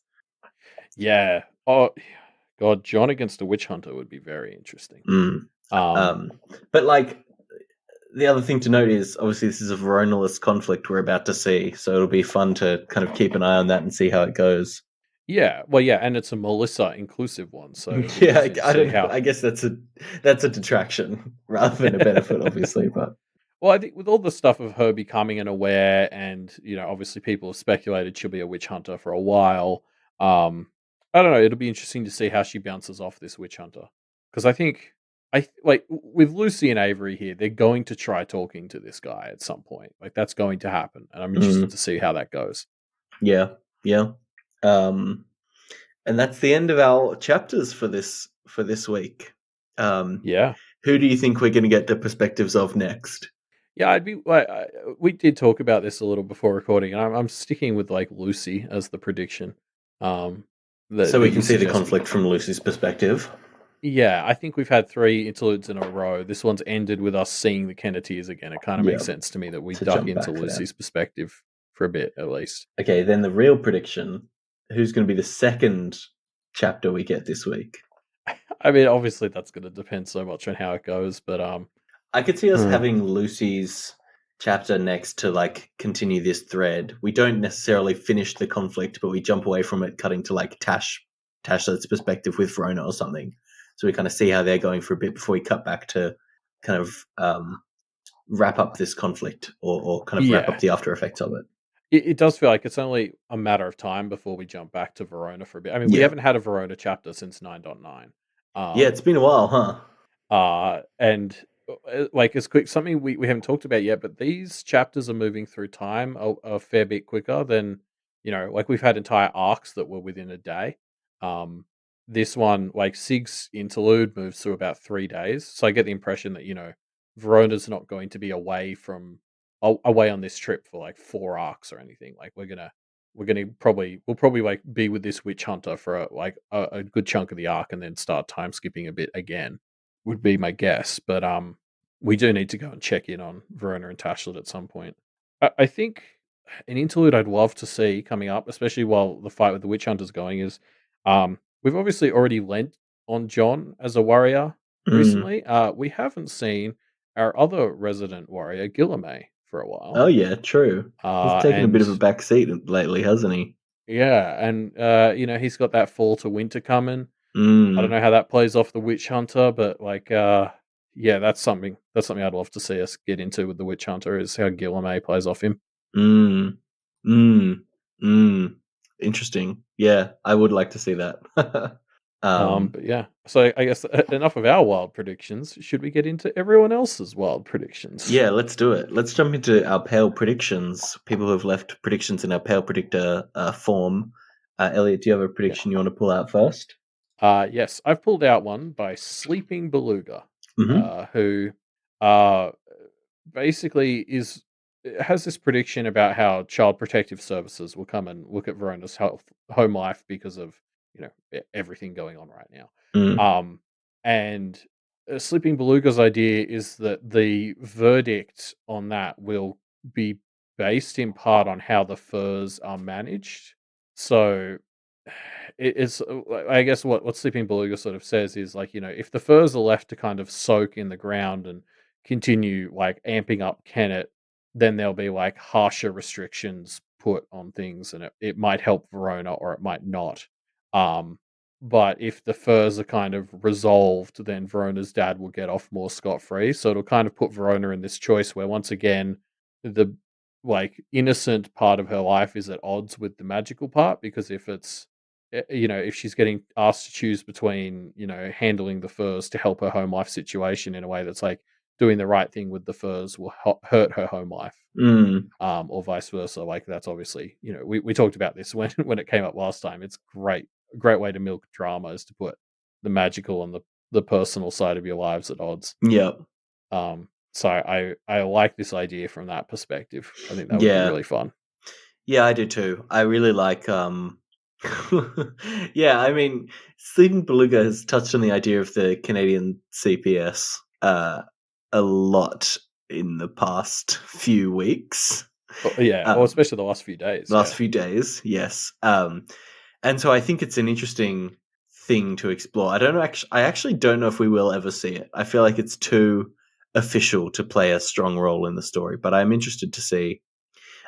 Yeah. Oh, God, John against a witch hunter would be very interesting. But like, the other thing to note is obviously this is a Verona-less conflict we're about to see, so it'll be fun to kind of keep an eye on that and see how it goes. Yeah, well, yeah, and it's a Melissa inclusive one, so yeah, I don't know. I guess that's a detraction rather than a benefit, obviously. But well, I think with all the stuff of her becoming an aware, and obviously people have speculated she'll be a witch hunter for a while. Um, I don't know. It'll be interesting to see how she bounces off this witch hunter because I think with Lucy and Avery here, they're going to try talking to this guy at some point. Like that's going to happen, and I'm interested Mm, to see how that goes. yeah, yeah. Um, and that's the end of our chapters for this week. Um, Yeah. who do you think we're going to get the perspectives of next? Yeah, I'd be like, we did talk about this a little before recording, and I'm sticking with like Lucy as the prediction, um, So that we can you see the suggested. conflict from Lucy's perspective. Yeah, I think we've had 3 interludes in a row. This one's ended with us seeing the Kennetys again. It kind of Yeah, makes sense to me that we to duck jump into back there. Lucy's perspective for a bit at least. Okay, then the real prediction: who's going to be the second chapter we get this week? I mean, obviously that's going to depend so much on how it goes, but I could see us hmm, having Lucy's chapter next to like continue this thread. We don't necessarily finish the conflict, but we jump away from it, cutting to like Tash's perspective with Verona or something. So we kind of see how they're going for a bit before we cut back to kind of wrap up this conflict or kind of wrap up yeah, the after effects of it. it does feel like it's only a matter of time before we jump back to Verona for a bit. I mean, we Yeah, haven't had a Verona chapter since 9.9. yeah, it's Um, been a while, huh? And like it's quick something we haven't talked about yet, but these chapters are moving through time a fair bit quicker than like we've had entire arcs that were within a day. Um, this one, like Sig's interlude, moves through about 3 days, so I get the impression that Verona's not going to be away on this trip for like 4 arcs or anything. Like we'll probably like be with this witch hunter for a good chunk of the arc and then start time skipping a bit again would be my guess. But we do need to go and check in on Verona and Tashlet at some point. I think an interlude I'd love to see coming up, especially while the fight with the witch hunter's going, is we've obviously already lent on John as a warrior Mm. recently. We haven't seen our other resident warrior, Guillerme, for a while. Oh yeah, true. He's taken a bit And of a back seat lately, hasn't he? yeah, and he's got that fall to winter coming. I don't Mm. know how that plays off the witch hunter, but yeah, that's something I'd love to see us get into with the witch hunter is how Guillerme plays off him. Mm. Mm. Mm. Interesting. Yeah, I would like to see that. um, But yeah, so I guess enough of our wild predictions. Should we get into everyone else's wild predictions? yeah, let's do it. Let's jump into our pale predictions. People who have left predictions in our pale predictor form. Elliot, do you have a Yeah. prediction you want to pull out first? Yes, I've pulled out one by Sleeping Beluga, Mm-hmm. who uh basically has this prediction about how Child Protective Services will come and look at Verona's home life because of everything going on right now. Mm. Um, and Sleeping Beluga's idea is that the verdict on that will be based in part on how the furs are managed. So it's I guess what Sleeping Beluga sort of says is like if the furs are left to kind of soak in the ground and continue like amping up Kennet, then there'll be like harsher restrictions put on things, and it might help Verona or it might not. Um, but if the furs are kind of resolved, then Verona's dad will get off more scot free. So it'll kind of put Verona in this choice where once again the like innocent part of her life is at odds with the magical part because if she's getting asked to choose between, handling the furs to help her home life situation in a way that's like doing the right thing with the furs will hurt her home life, Mm. or vice versa. Like that's obviously, we talked about this when when it came up last time. It's great, a great way to milk drama is to put the magical and the personal side of your lives at odds. Yep. So I like this idea from that perspective. I think that would be Yeah. really fun. Yeah, I do too. I really like yeah, I mean, Sleeping Beluga has touched on the idea of the Canadian CPS a lot in the past few weeks. Yeah, or Um, especially the last few days. last Yeah, few days, yes. And so I think it's an interesting thing to explore. I actually don't know if we will ever see it. I feel like it's too official to play a strong role in the story, but I'm interested to see.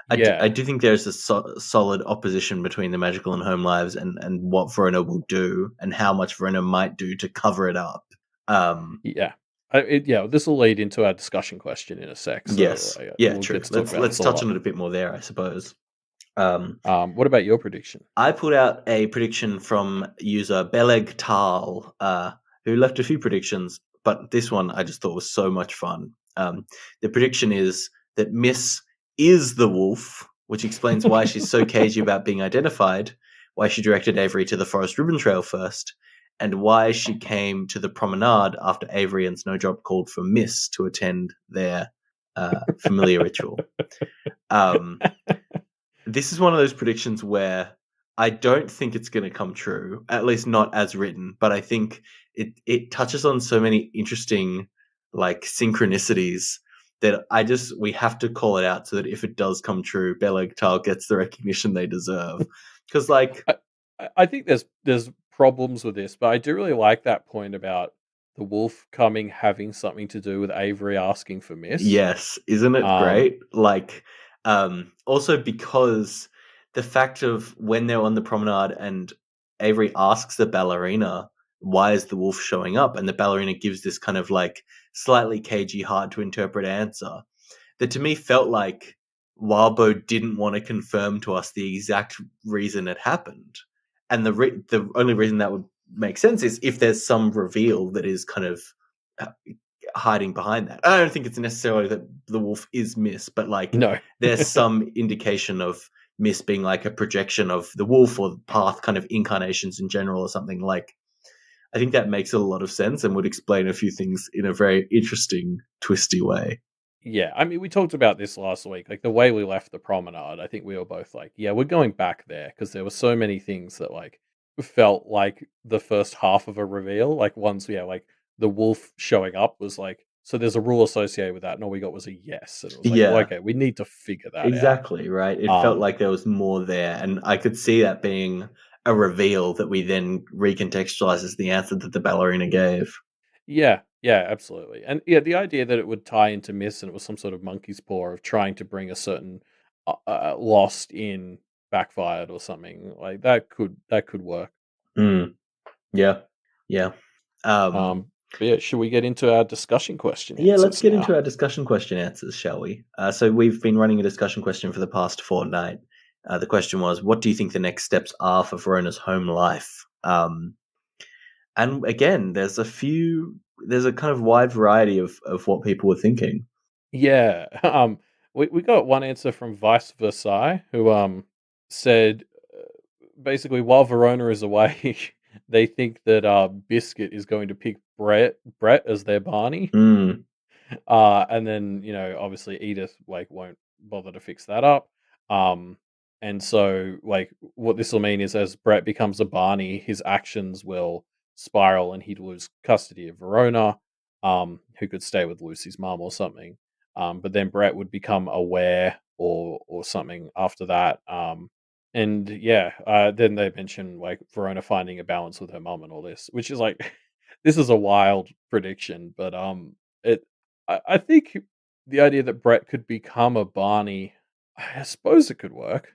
I yeah. do think there's a solid opposition between the magical and home lives and what Verona will do and how much Verona might do to cover it up. Um, Yeah. Yeah, this will lead into our discussion question in a sec, so yes, yeah, we'll true. get to talk Let's about this let's a touch lot. on it a bit more there, I suppose. Um, What about your prediction? I put out a prediction from user Beleg Tal, who left a few predictions, but this one I just thought was so much fun. The prediction is that Miss is the wolf, which explains why she's so cagey about being identified, why she directed Avery to the Forest Ribbon Trail first, and why she came to the promenade after Avery and Snowdrop called for Miss to attend their familiar ritual. This is one of those predictions where I don't think it's going to come true, at least not as written. But I think it touches on so many interesting like synchronicities that we have to call it out so that if it does come true, Beleg gets the recognition they deserve. Because like I I think there's problems with this, but I do really like that point about the wolf coming having something to do with Avery asking for Miss. yes, isn't it Um, great? Like, also because the fact of when they're on the promenade and Avery asks the ballerina, why is the wolf showing up? And the ballerina gives this kind of like slightly cagey, hard to interpret answer that to me felt like Wildbow didn't want to confirm to us the exact reason it happened. And the only reason that would make sense is if there's some reveal that is kind of uh, hiding behind that. I don't think it's necessarily that the wolf is Miss, but like no. there's some indication of Miss being like a projection of the wolf or the path kind of incarnations in general or something like. I think that makes a lot of sense and would explain a few things in a very interesting, twisty way. Yeah, I mean, we talked about this last week. Like the way we left the promenade, I think we were both like, "Yeah, we're going back there," because there were so many things that like felt like the first half of a reveal. Like once, yeah, like the wolf showing up was like, so there's a rule associated with that, and all we got was a yes, and it was like, well, Yeah, okay, we need to figure that out. exactly, right? It felt Um, like there was more there, and I could see that being a reveal that we then recontextualize as the answer that the ballerina gave. yeah, yeah, absolutely, and yeah, the idea that it would tie into Miss and it was some sort of monkey's paw of trying to bring a certain lost in backfired or something like that could work. Mm, yeah, yeah. Um, But yeah, should we get into our discussion question yeah, let's answers get now? into our discussion question answers, shall we? So we've been running a discussion question for the past fortnight. The question was, what do you think the next steps are for Verona's home life? And again, there's a kind of wide variety of what people were thinking. Yeah, we got one answer from Vice Versailles who said basically while Verona is away, they think that Biscuit is going to pick Brett as their Barney. Mm, And then, obviously Edith like won't bother to fix that up. Um, and so like what this will mean is as Brett becomes a Barney, his actions will spiral and he'd lose custody of Verona, who could stay with Lucy's mum or something. But then Brett would become aware or something after that. And yeah, then they mention like Verona finding a balance with her mum and all this, which is like this is a wild prediction, but it I think the idea that Brett could become a Barney, I suppose it could work.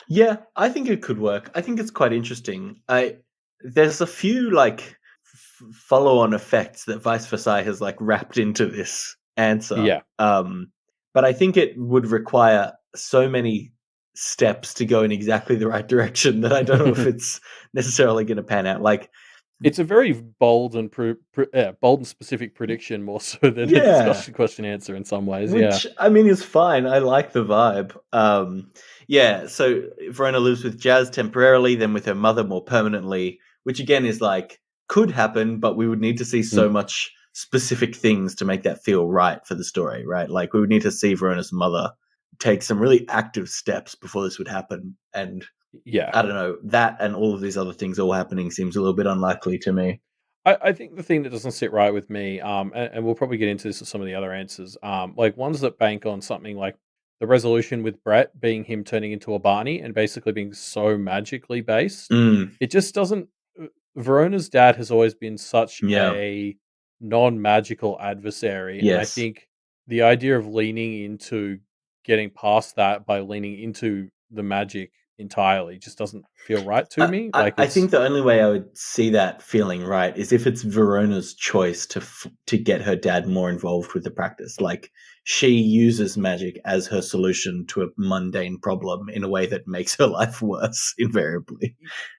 yeah, I think it could work. I think it's quite interesting. I There's a few like follow-on effects that Vice Versailles has like wrapped into this answer. Yeah. But I think it would require so many steps to go in exactly the right direction that I don't know if it's necessarily going to pan out. Like, It's a very bold and bold and specific prediction more so than a yeah, discussion question answer in some ways. Yeah. which I mean is fine. I like the vibe. Yeah, so Verona lives with Jazz temporarily, then with her mother more permanently, which again is like could happen, but we would need to see so Mm, much specific things to make that feel right for the story, right? Like we would need to see Verona's mother take some really active steps before this would happen. And yeah. I don't know, that and all of these other things all happening seems a little bit unlikely to me. I think the thing that doesn't sit right with me, and we'll probably get into this with some of the other answers, like ones that bank on something like the resolution with Brett being him turning into a Barney and basically being so magically based. Mm, It just doesn't. Verona's dad has always been such yeah. a non-magical adversary, and I Yes. think the idea of leaning into getting past that by leaning into the magic entirely just doesn't feel right to I, me. I, Like I it's think the only way I would see that feeling right is if it's Verona's choice to get her dad more involved with the practice. Like she uses magic as her solution to a mundane problem in a way that makes her life worse, invariably.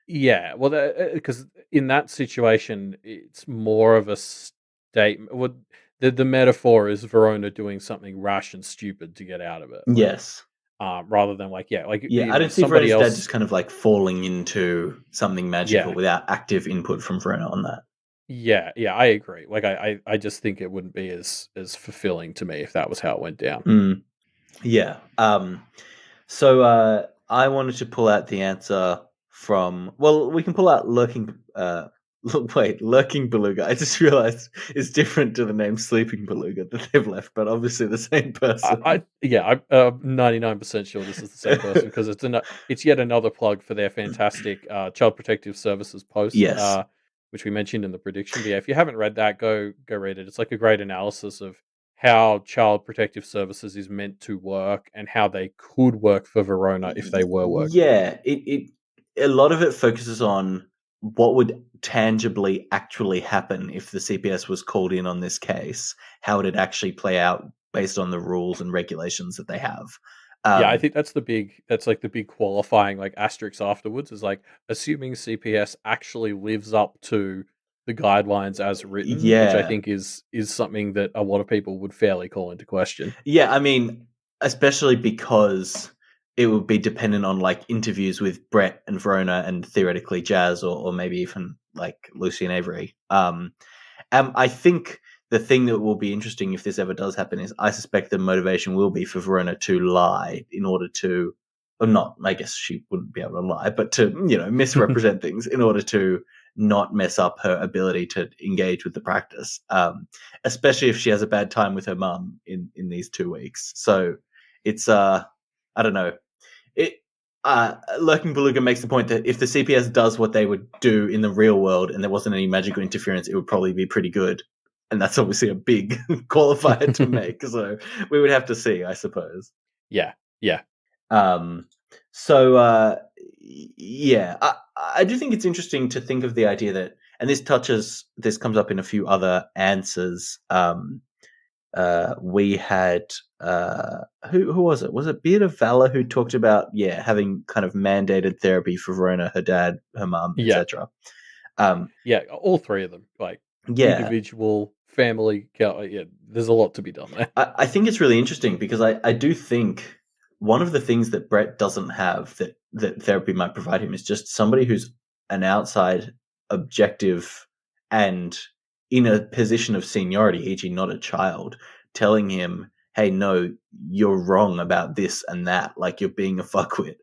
yeah, well, because in that situation, it's more of a statement. Well, the metaphor is Verona doing something rash and stupid to get out of it, like Yes. rather than like yeah, like Yeah, I in don't see somebody Verona's dad just else. kind of like falling into something magical Yeah, without active input from Verona on that. yeah, I agree. Like I just think it wouldn't be as fulfilling to me if that was how it went down. Mm, yeah. So I wanted to pull out the answer from. Well, we can pull out lurking. Wait, lurking beluga. I just realized it's different to the name sleeping beluga that they've left, but obviously the same person. I yeah, I'm 99% sure this is the same person because it's yet another plug for their fantastic Child Protective Services post, Yes. which we mentioned in the prediction. But yeah, if you haven't read that, go read it. It's like a great analysis of how Child Protective Services is meant to work and how they could work for Verona if they were working. Yeah. It a lot of it focuses on what would tangibly actually happen if the CPS was called in on this case. How would it actually play out based on the rules and regulations that they have? Yeah, I Um, think that's like the big qualifying like asterisk afterwards is like assuming CPS actually lives up to the guidelines as written, which I yeah. think is something that a lot of people would fairly call into question. Yeah, I mean, especially because it would be dependent on like interviews with Brett and Verona and theoretically Jazz or maybe even like Lucy and Avery. I think the thing that will be interesting if this ever does happen is I suspect the motivation will be for Verona to lie in order to, or not, I guess she wouldn't be able to lie, but to, misrepresent things in order to not mess up her ability to engage with the practice. Especially if she has a bad time with her mum in these 2 weeks. So it's, I don't know. It, Lurking Beluga makes the point that if the CPS does what they would do in the real world and there wasn't any magical interference, it would probably be pretty good. And that's obviously a big qualifier to make. So we would have to see, I suppose. Yeah, yeah, Um, so yeah, I do think it's interesting to think of the idea that, and this comes up in a few other answers. We had who was it? Was it Beard of Valor who talked about having kind of mandated therapy for Verona, her dad, her mum, yeah, etc. Um, yeah. All three of them, like yeah, individual, family. Yeah, there's a lot to be done there. I think it's really interesting because I do think one of the things that Brett doesn't have that therapy might provide him is just somebody who's an outside objective and in a position of seniority, e.g., not a child, telling him, "Hey, no, you're wrong about this and that. Like you're being a fuckwit."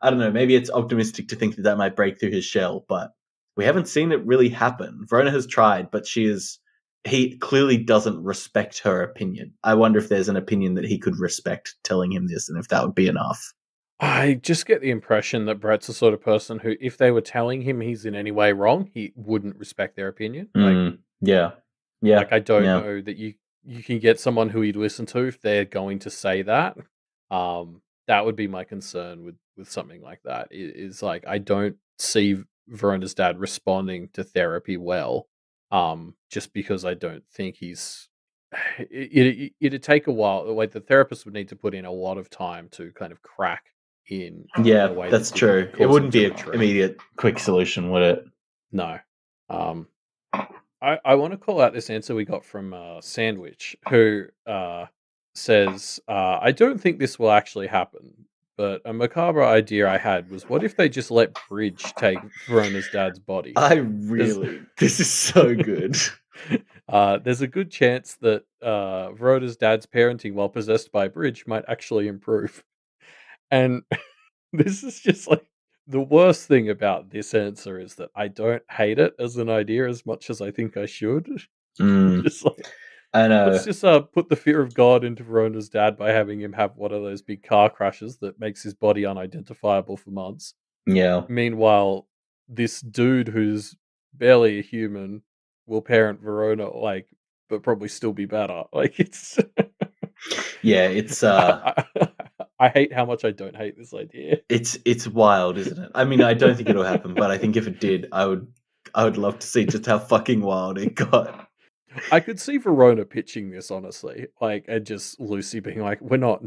I don't know. Maybe it's optimistic to think that that might break through his shell, but we haven't seen it really happen. Verona has tried, but he clearly doesn't respect her opinion. I wonder if there's an opinion that he could respect telling him this and if that would be enough. I just get the impression that Brett's the sort of person who, if they were telling him he's in any way wrong, he wouldn't respect their opinion. Yeah. Yeah. Like I don't Yeah. know that you can get someone who he'd listen to if they're going to say that. That would be my concern with something like that. Is like I don't see Verona's dad responding to therapy well. Just because I don't think he's it'd take a while. Like the therapist would need to put in a lot of time to kind of crack in a Yeah, way that that's didn't true. It cause him wouldn't to be an retreat. immediate quick solution, would it? No. Um, I want to call out this answer we got from Sandwich, who says, I don't think this will actually happen, but a macabre idea I had was what if they just let Bridge take Verona's dad's body? There's, This is so good. there's a good chance that Verona's dad's parenting while possessed by Bridge might actually improve. And this is just like the worst thing about this answer is that I don't hate it as an idea as much as I think I should. Mm, Just like I let's know. just put the fear of God into Verona's dad by having him have one of those big car crashes that makes his body unidentifiable for months. Yeah. Meanwhile, this dude who's barely a human will parent Verona like but probably still be better. Like it's Yeah, it's I, I hate how much I don't hate this idea. It's wild, isn't it? I mean, I don't think it'll happen, but I think if it did, I would love to see just how fucking wild it got. I could see Verona pitching this honestly, like, and just Lucy being like, we're not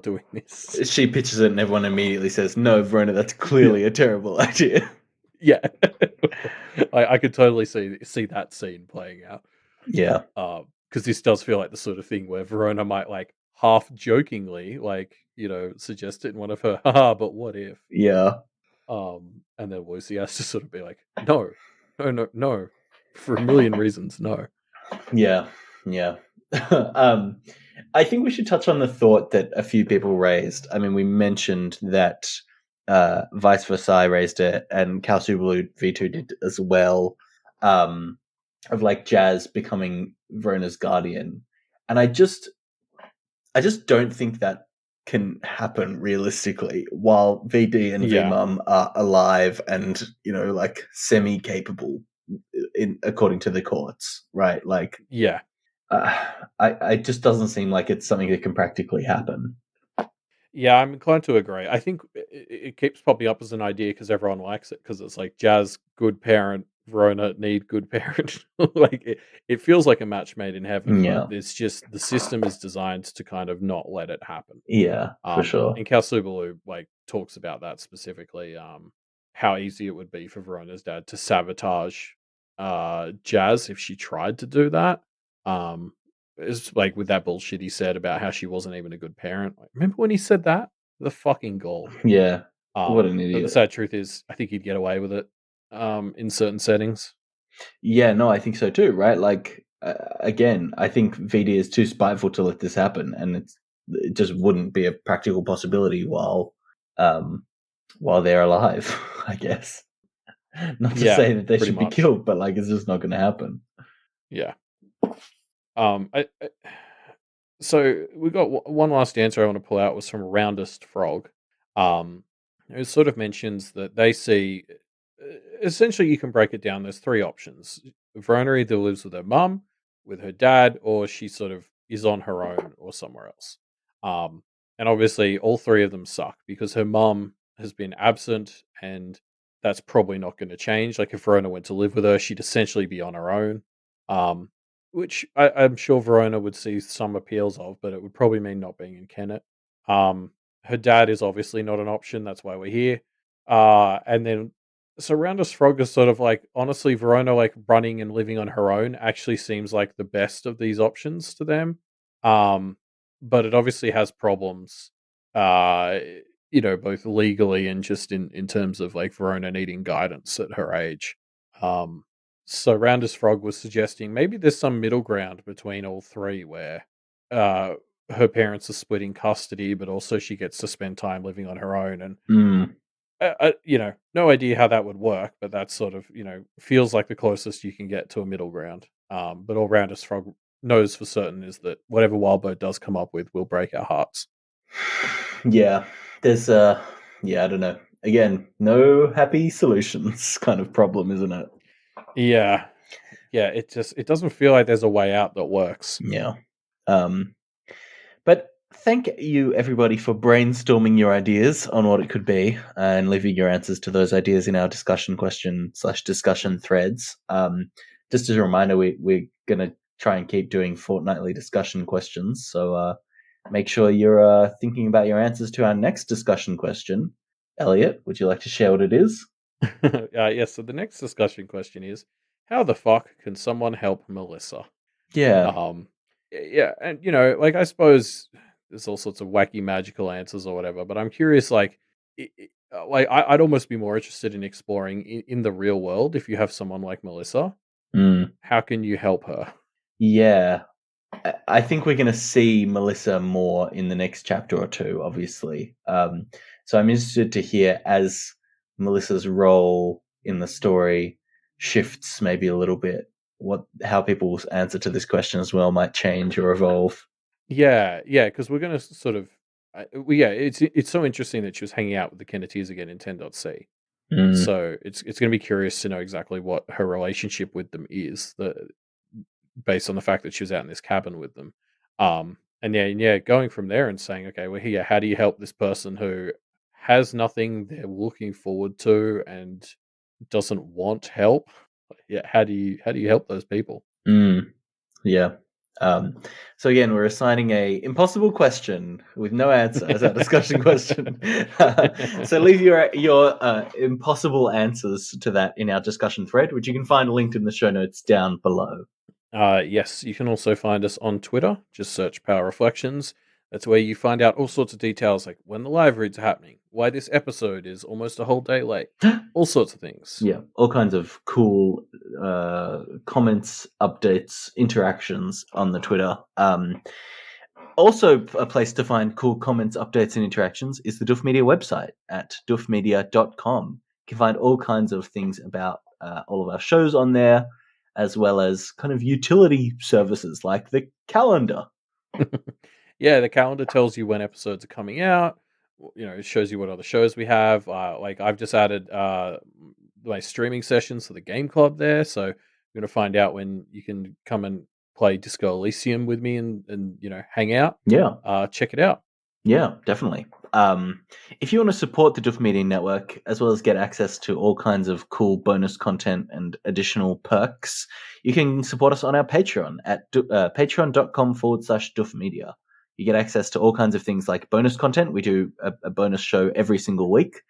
doing this." She pitches it, and everyone immediately says, "No, Verona, that's Yeah, clearly a terrible idea." yeah. I could totally see that scene playing out. Yeah, Because this does feel like the sort of thing where Verona might like half jokingly, like, suggest it in one of her, haha, but what if? yeah, And then Lucy has to sort of be like, no, no, no, no, for a million reasons, no. yeah, yeah. um, I think we should touch on the thought that a few people raised. I mean, we mentioned that Vice Versailles raised it, and Kalsubalu V2 did as well. Of like Jazz becoming Verona's guardian, and I just don't think that can happen realistically while VD and Yeah, VMum are alive and like semi capable in according to the courts, right? Like yeah. uh, I it just doesn't seem like it's something that can practically happen. Yeah, I'm inclined to agree. I think it keeps popping up as an idea because everyone likes it because it's like Jazz, good parent, Verona, need good parent. Like it feels like a match made in heaven, but Yeah, it's just the system is designed to kind of not let it happen. yeah, for sure. And Cal Subalu like talks about that specifically, how easy it would be for Verona's dad to sabotage Jazz if she tried to do that. Um, it's like with that bullshit he said about how she wasn't even a good parent. Like, remember when he said that? The fucking goal. Yeah, what an But the idiot. sad truth is, I think he'd get away with it. In certain settings. Yeah, no, I think so too, right? Like again, I think VD is too spiteful to let this happen, and it just wouldn't be a practical possibility um, while they're alive. I guess not to Yeah, say that they pretty should be much. killed, but like it's just not going to happen. Yeah. I So we got one last answer I want to pull out was from Roundest Frog. It sort of mentions that they see essentially you can break it down. There's three options. Verona either lives with her mum, with her dad, or she sort of is on her own or somewhere else. Um, and obviously, all three of them suck because her mum has been absent, and that's probably not going to change. Like if Verona went to live with her, she'd essentially be on her own. Um, which I'm sure Verona would see some appeals of, but it would probably mean not being in Kennet. Um, Her dad is obviously not an option. That's why we're here. And then so Rounders Frog is sort of like honestly, Verona like running and living on her own actually seems like the best of these options to them. Um, but it obviously has problems. Uh, both legally and just in terms of like Verona needing guidance at her age. Um, so Rounders Frog was suggesting maybe there's some middle ground between all three where uh, her parents are splitting custody, but also she gets to spend time living on her own. And, Mm, no idea how that would work, but that sort of, feels like the closest you can get to a middle ground. But all Rounders Frog knows for certain is that whatever Wildboat does come up with will break our hearts. yeah, there's yeah, I don't know. Again, no happy solutions kind of problem, isn't it? Yeah. Yeah, it doesn't feel like there's a way out that works. Yeah. Um, But thank you, everybody, for brainstorming your ideas on what it could be and leaving your answers to those ideas in our discussion question/discussion threads. Just as a reminder, we're going to try and keep doing fortnightly discussion questions. So make sure you're thinking about your answers to our next discussion question. Elliot, would you like to share what it is? Yes, so the next discussion question is how the fuck can someone help Melissa? Yeah. Um, yeah, and like I suppose there's all sorts of wacky magical answers or whatever, but I'm curious, like, like I'd almost be more interested in exploring in the real world if you have someone like Melissa, Mm, how can you help her? yeah. I think we're going to see Melissa more in the next chapter or two, obviously. So I'm interested to hear as Melissa's role in the story shifts maybe a little bit, how people's answer to this question as well might change or evolve. Yeah, yeah, because we're gonna sort of, yeah, it's so interesting that she was hanging out with the Kennetys again in 10.c. Mm, So it's going to be curious to know exactly what her relationship with them is, based on the fact that she was out in this cabin with them. And yeah, going from there and saying, okay, well, here, how do you help this person who has nothing they're looking forward to and doesn't want help? Yeah, how do you help those people? Mm, yeah. So again, we're assigning a impossible question with no answer as our discussion question. So leave your impossible answers to that in our discussion thread, which you can find linked in the show notes down below. Yes, you can also find us on Twitter. Just search Power Reflections. That's where you find out all sorts of details like when the live reads are happening, why this episode is almost a whole day late, all sorts of things. Yeah, all kinds of cool comments, updates, interactions on the Twitter. Also, a place to find cool comments, updates, and interactions is the Duff Media website at duffmedia.com. You can find all kinds of things about all of our shows on there, as well as kind of utility services like the calendar. Yeah, the calendar tells you when episodes are coming out. It shows you what other shows we have. Like I've just added my streaming sessions for the game club there, so you're gonna find out when you can come and play Disco Elysium with me and hang out. Yeah. Check it out. Yeah, definitely. If you want to support the Duff Media Network, as well as get access to all kinds of cool bonus content and additional perks, you can support us on our Patreon at patreon.com/Duff Media. You get access to all kinds of things like bonus content. We do a bonus show every single week.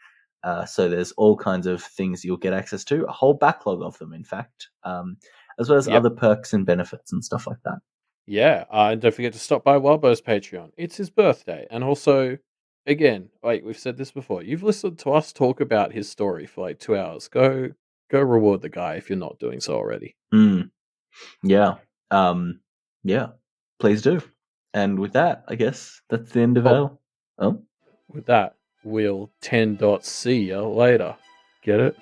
So there's all kinds of things you'll get access to, a whole backlog of them, in fact, as well as Yep. other perks and benefits and stuff like that. Yeah, and don't forget to stop by Wildbow's Patreon. It's his birthday, and also, again, like we've said this before, you've listened to us talk about his story for like 2 hours. Go reward the guy if you're not doing so already. Mm. Yeah. Yeah. Please do. And with that, I guess that's the end of Oh, our. Oh. with that, we'll 10 dot see you later. Get it?